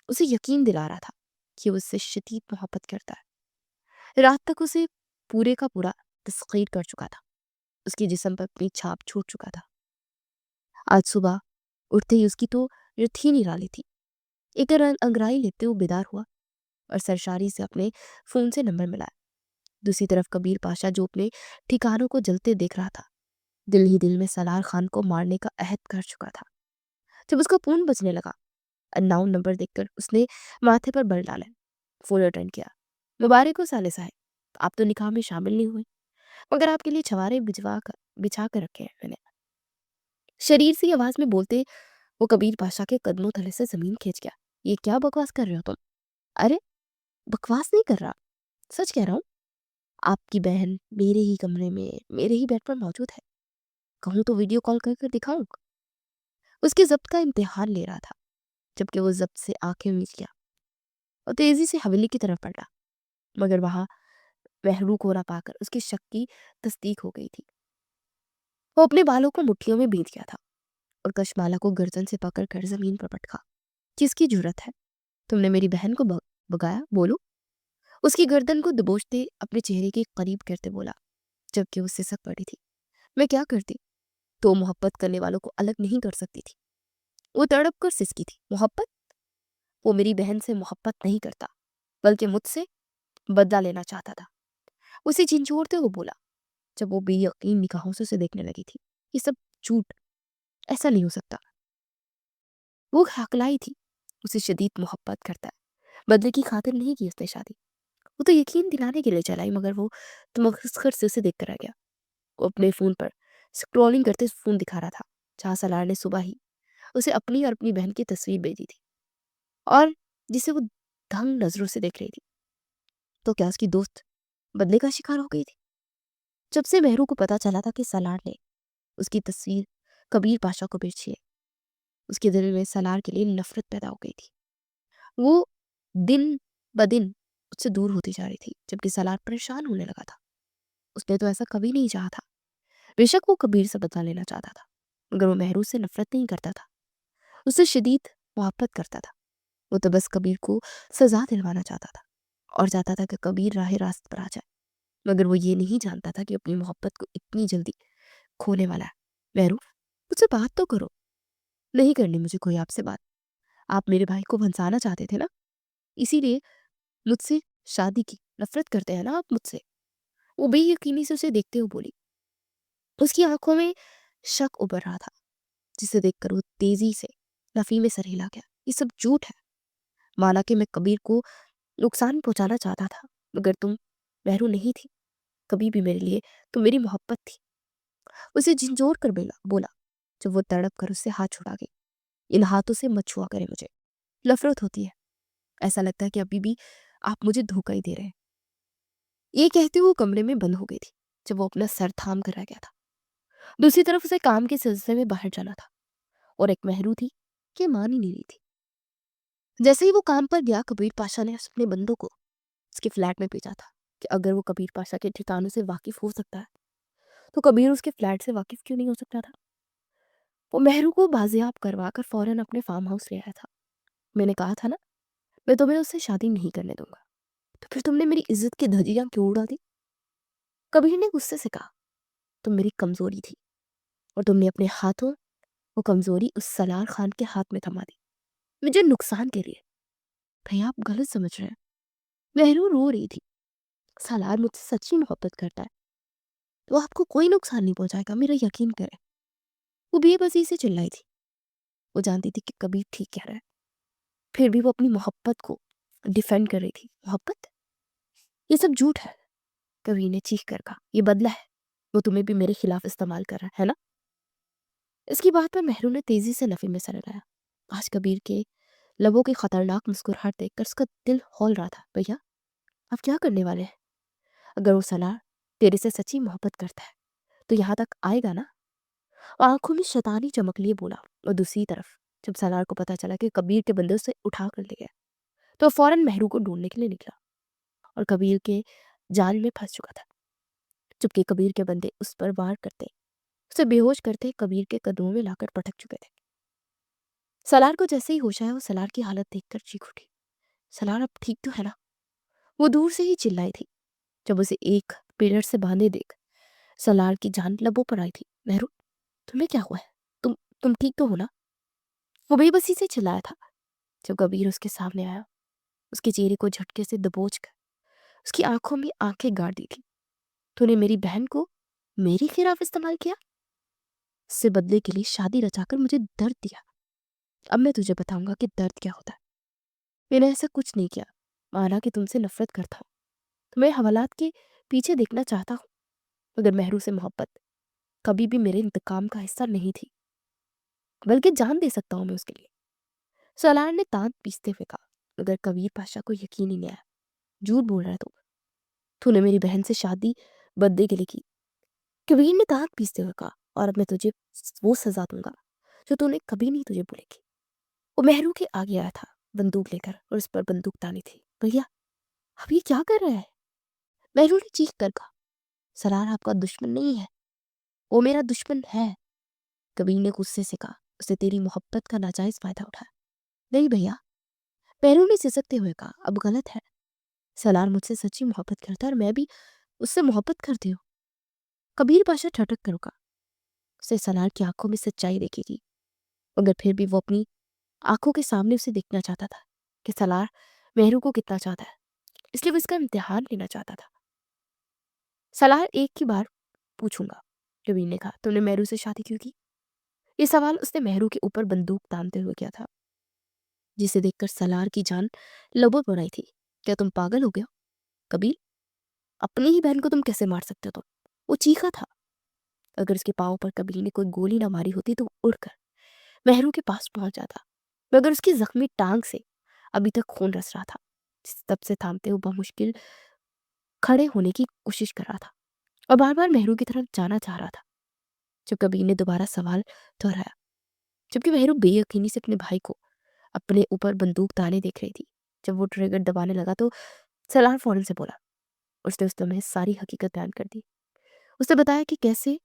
उसे यकीन दिला रहा था कि वो उससे शदीद मोहब्बत करता है। रात तक उसे पूरे का पूरा तस्खीर कर चुका था, उसके जिस्म पर अपनी छाप छोड़ चुका था। आज सुबह उठते ही उसकी तो रत ही निराली थी। एक अंगड़ाई लेते हुए बेदार हुआ और सरशारी से अपने फोन से नंबर मिलाया। दूसरी तरफ कबीर पाशा, जो अपने ठिकानों को जलते देख रहा था, दिल ही दिल में सलार खान को मारने का अहद कर चुका था। जब उसका फोन बजने लगा, अननोन नंबर देखकर उसने माथे पर बल डाला, फोन अटेंड किया। मुबारक हो साले साहब, आप तो निकाह में शामिल नहीं हुए, मगर आपके लिए छवारे बिछा कर रखे हैं मैंने। शरीर से आवाज में बोलते वो कबीर पाशा के कदमों तले से जमीन खींच गया। ये क्या बकवास कर रहे हो तुम? अरे, बकवास नहीं कर रहा, सच कह रहा हूँ। आपकी बहन मेरे ही कमरे में मेरे ही बेड पर मौजूद है। कहूँ तो वीडियो कॉल कर कर दिखाऊं? उसके जब्त का इम्तिहान ले रहा था, जबकि वो जब्त से आंखें मीच गया और तेजी से हवेली की तरफ बढ़ा, मगर वहां महरू को ना पाकर उसके शक की तस्दीक हो गई थी। वो अपने बालों को मुट्ठियों में बींध गया था और कशमाला को गर्दन से पकड़ कर जमीन पर पटका। किसकी जरूरत है? तुमने मेरी बहन को भगाया, बोलो। उसकी गर्दन को दबोचते अपने चेहरे के करीब करते बोला, जबकि वो सिसक पड़ी थी। मैं क्या करती? तो मोहब्बत करने वालों को अलग नहीं कर सकती थी। वो तड़प कर सिसकी थी। मोहब्बत? वो मेरी बहन से मोहब्बत नहीं करता, बल्कि मुझसे बदला लेना चाहता था। उसे झिंझोड़ते हुए बोला, जब वो बेयकीन निगाहों से उसे देखने लगी थी। ये सब झूठ, ऐसा नहीं हो सकता। वो हकलाई थी। उसे शदीद मोहब्बत करता है, बदले की खातिर नहीं की उसने शादी। वो तो यकीन दिलाने के लिए चलाई, मगर वो तमस्खर से उसे देखकर आ गया। वो अपने फोन पर स्क्रॉलिंग करते फोन दिखा रहा था, जहां सलार ने सुबह ही उसे अपनी और अपनी बहन की तस्वीर भेजी थी, और जिसे वो दंग नजरों से देख रही थी। तो क्या उसकी दोस्त बदले का शिकार हो गई थी? जब से मेहरू को पता चला था कि सलार ने उसकी तस्वीर कबीर पाशा को भेजी है, उसके दिल में सलार के लिए नफरत पैदा हो गई थी। वो दिन ब दिन उससे दूर होती जा रही थी, जबकि सलार परेशान होने लगा था। उसने तो ऐसा कभी नहीं चाहा था। बेशक वो कबीर से बदला लेना चाहता था, मगर वो महरूज से नफरत नहीं करता था, उससे शदीद मोहब्बत करता था। वो तो बस कबीर को सजा दिलवाना चाहता था और चाहता था कि कबीर राह रास्त पर आ जाए। मगर वो ये नहीं जानता था कि अपनी मोहब्बत को इतनी जल्दी खोने वाला है। महरूज, मुझसे बात तो करो। नहीं करनी मुझे कोई आपसे बात। आप मेरे भाई को फंसाना चाहते थे ना, इसीलिए मुझसे शादी की। नफरत करते हैं ना आप मुझसे। वो बेयकीनी से उसे देखते हुए बोली। उसकी आंखों में शक उभर रहा था, जिसे देखकर वो तेजी से नफी में सर हिला गया। ये सब झूठ है। माना कि मैं कबीर को नुकसान पहुंचाना चाहता था, मगर तुम बहरू नहीं थी कभी भी मेरे लिए। तुम मेरी मोहब्बत थी। उसे झिंझोर कर बोला, जब वो तड़प कर उससे हाथ छुड़ा गई। इन हाथों से मत छुआ करे मुझे। नफरत होती है। ऐसा लगता है कि अभी भी आप मुझे धोखा ही दे रहे हैं। ये कहते हुए वो कमरे में बंद हो गई थी, जब वो अपना सर थाम कर रह गया था। दूसरी तरफ उसे काम के सिलसिले में बाहर जाना था और एक महरू थी कि मान ही नहीं रही थी। जैसे ही वो काम पर गया, कबीर पाशा ने अपने बंदों को उसके फ्लैट में भेजा था कि अगर वो कबीर पाशा के ठिकानों से वाकिफ हो सकता है, तो कबीर उसके फ्लैट से वाकिफ क्यों नहीं हो सकता था। वो महरू को बाजियाब करवा कर फौरन अपने फार्म हाउस ले आया था। मैंने कहा था ना, मैं तुम्हें उससे शादी नहीं करने दूंगा। तो फिर तुमने मेरी इज्जत की धज्जियां क्यों उड़ा दी? कबीर ने गुस्से से कहा, तुम मेरी कमजोरी थी और तुमने अपने हाथों वो कमजोरी उस सलार खान के हाथ में थमा दी, मुझे नुकसान के लिए। भैया आप गलत समझ रहे हैं। महरू रो रही थी। सलार मुझसे सच्ची मोहब्बत करता है, तो आपको कोई नुकसान नहीं पहुंचाएगा, मेरा यकीन करें। वो बेबसी से चिल्लाई थी। वो जानती थी कि कबीर ठीक कह रहा है, फिर भी वो अपनी मोहब्बत को डिफेंड कर रही थी। मोहब्बत, ये सब झूठ है। कबीर ने चीख कर कहा, ये बदला है। वो तुम्हें भी मेरे खिलाफ इस्तेमाल कर रहा है ना? इसकी बात पर महरू ने तेजी से नफी में सर हिलाया। आज कबीर के लबों की खतरनाक मुस्कुराहट देखकर उसका दिल हौल रहा था। भैया आप क्या करने वाले हैं? अगर वो सलार तेरे से सच्ची मोहब्बत करता है, तो यहाँ तक आएगा ना? आंखों में शैतानी चमक लिए बोला। और दूसरी तरफ जब सलार को पता चला कि कबीर के बंदे उसे उठा कर ले गए, तो फौरन महरू को ढूंढने के लिए निकला और कबीर के जाल में फंस चुका था। चुपके कबीर के बंदे उस पर वार करते, उसे बेहोश करते कबीर के कदमों में लाकर पटक चुके थे। सलार को जैसे ही होश आया, वो सलार की हालत देखकर चीख उठी। सलार अब ठीक तो है ना? वो दूर से ही चिल्लाई थी। जब उसे एक पिलर से बांधे देख सलार की जान लबों पर आई थी। महरू, तुम्हें क्या हुआ है? तुम ठीक तो हो ना? वो बेबसी से चिल्लाया था। जब कबीर उसके सामने आया, उसके चेहरे को झटके से दबोच कर उसकी आंखों में आंखें गाड़ दी थी। तूने मेरी बहन को मेरे खिलाफ इस्तेमाल किया, इससे बदले के लिए शादी रचाकर मुझे दर्द दिया। अब मैं तुझे बताऊंगा कि दर्द क्या होता है। मैंने ऐसा कुछ नहीं किया। माना कि तुमसे नफरत करता हूँ, तुम्हें हवालात के पीछे देखना चाहता हूँ, मगर महरू से मोहब्बत कभी भी मेरे इंतकाम का हिस्सा नहीं थी, बल्कि जान दे सकता हूँ मैं उसके लिए। सलार ने दांत पीसते हुए कहा। मगर कबीर पाशा को यकीन ही नहीं आया। झूठ बोल रहा है तू। तूने मेरी बहन से शादी बदले के लिए की। कबीर ने दांत पीसते हुए कहा, और अब मैं तुझे वो सजा दूंगा जो तूने कभी नहीं तुझे भूलेगी। वो महरू के आगे आया था, बंदूक लेकर, और उस पर बंदूक तानी थी। भैया अब ये क्या कर रहा है? महरू ने चीख कर कहा, सलार आपका दुश्मन नहीं है, वो मेरा दुश्मन है। कबीर ने गुस्से से कहा, उसे तेरी मोहब्बत का नाजायज फायदा उठाया। नहीं भैया, महरू ने सिसकते हुए कहा, अब गलत है। सलार मुझसे सच्ची मोहब्बत करता है और मैं भी उससे मोहब्बत करती हूँ। कबीर पाशा ठटक कर रुका। उसे सलार की आंखों में सच्चाई दिखेगी, मगर फिर भी वो अपनी आंखों के सामने उसे देखना चाहता था कि सलार महरू को कितना चाहता है। इसलिए वो इसका इम्तिहान लेना चाहता था। सलार एक ही बार पूछूंगा, कबीर ने कहा, तुमने महरू से शादी क्यों की? ये सवाल उसने महरू के ऊपर बंदूक तानते हुए किया था, जिसे देखकर सलार की जान लबों पर आई थी। क्या तुम पागल हो गए हो कबीर? अपनी ही बहन को तुम कैसे मार सकते हो? तुम, वो चीखा था। अगर उसके पाँव पर कबीर ने कोई गोली ना मारी होती तो वो उड़कर महरू के पास पहुंच जाता, मगर उसकी जख्मी टांग से अभी तक खून रस रहा था। तब से थामते हुए मुश्किल खड़े होने की कोशिश कर रहा था और बार बार महरू की तरफ जाना चाह रहा था। जब कबीर ने दोबारा सवाल दोहराया, जबकि महरू बेयकीनी से अपने भाई को अपने ऊपर बंदूक ताने देख रही थी। जब वो ट्रिगर दबाने लगा तो सलार फौरन से बोला। उसने उस समय सारी हकीकत बयान कर दी। उसने बताया कि कैसे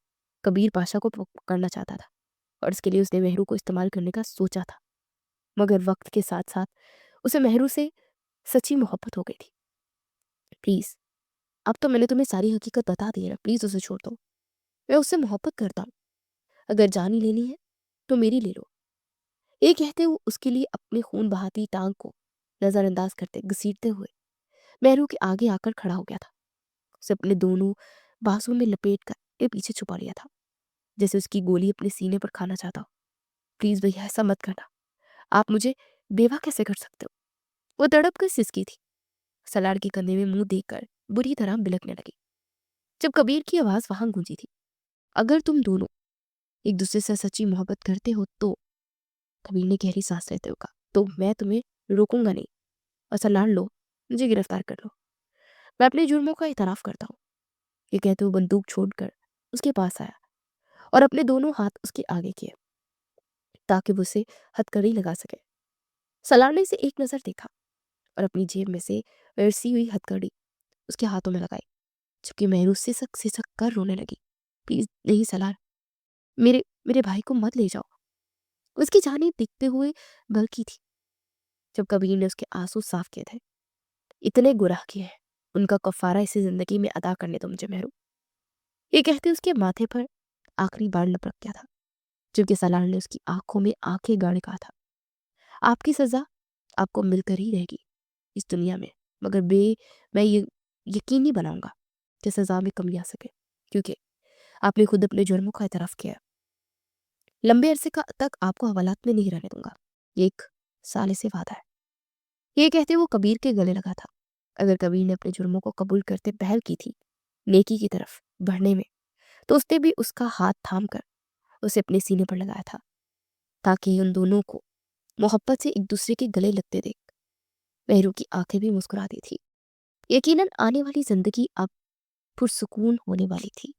कबीर पाशा को पकड़ना चाहता था और इसके लिए उसने मेहरू को इस्तेमाल करने का सोचा था, मगर वक्त के साथ साथ उसे मेहरू से सच्ची मोहब्बत हो गई थी। प्लीज, अब तो मैंने तुम्हें सारी हकीकत बता दी है ना, प्लीज उसे छोड़ दो। मैं उससे मोहब्बत करता हूँ, अगर जान ही लेनी है तो मेरी ले लो। ये कहते वो उसके लिए अपने खून बहाती टांग को नजरअंदाज करते घसीटते हुए मेहरू के आगे आकर खड़ा हो गया था। उसे अपने दोनों बाजू में लपेट कर ये पीछे छुपा लिया था, जैसे उसकी गोली अपने सीने पर खाना चाहता हो। प्लीज भैया, ऐसा मत करना, आप मुझे बेवा कैसे कर सकते हो? वो तड़प कर सिसकी थी। सलार के कंधे में मुंह देकर बुरी तरह बिलकने लगी। जब कबीर की आवाज वहां गूंजी थी, अगर तुम दोनों एक दूसरे से सच्ची मोहब्बत करते हो तो, कबीर ने गहरी सांस लेते हुए कहा, तो मैं तुम्हें रोकूंगा नहीं। और सलार लो, मुझे गिरफ्तार कर लो, मैं अपने जुर्मों का इतराफ करता हूँ। ये कहते हुए बंदूक छोड़कर उसके पास आया और अपने दोनों हाथ उसके आगे किए ताकि वो उसे हथकड़ी लगा सके। सलार ने इसे एक नजर देखा और अपनी जेब में से रसी हुई हथकड़ी उसके हाथों में लगाई, जबकि मेहरू सिसक कर रोने लगी। प्लीज नहीं सलार, मेरे मेरे भाई को मत ले जाओ। उसकी जाने दिखते हुए बल्कि थी। जब कबीर ने उसके आंसू साफ किए थे, इतने गुनाह किए हैं, उनका कफारा इसी जिंदगी में अदा करने दो मुझे मेहरू। ये कहते उसके माथे पर आखिरी बार लपक गया था, जबकि सलार ने उसकी आंखों में आंखें गाड़ कहा था, आपकी सजा आपको मिलकर ही रहेगी इस दुनिया में, मगर मैं ये यकीनी बनाऊंगा कि सजा में कमी आ सके, क्योंकि आपने खुद अपने जुर्मों का एतराफ किया। लंबे अरसे का तक आपको हवालात में नहीं रहने दूंगा, ये एक साले से वादा है। ये कहते वो कबीर के गले लगा था। अगर कबीर ने अपने जुर्मों को कबूल करते पहल की थी नेकी की तरफ बढ़ने में, तो उसने भी उसका हाथ थाम कर उसे अपने सीने पर लगाया था, ताकि उन दोनों को मोहब्बत से एक दूसरे के गले लगते देख मेहरू की आंखें भी मुस्कुरा दी थी। यकीनन आने वाली जिंदगी अब पुरसुकून होने वाली थी।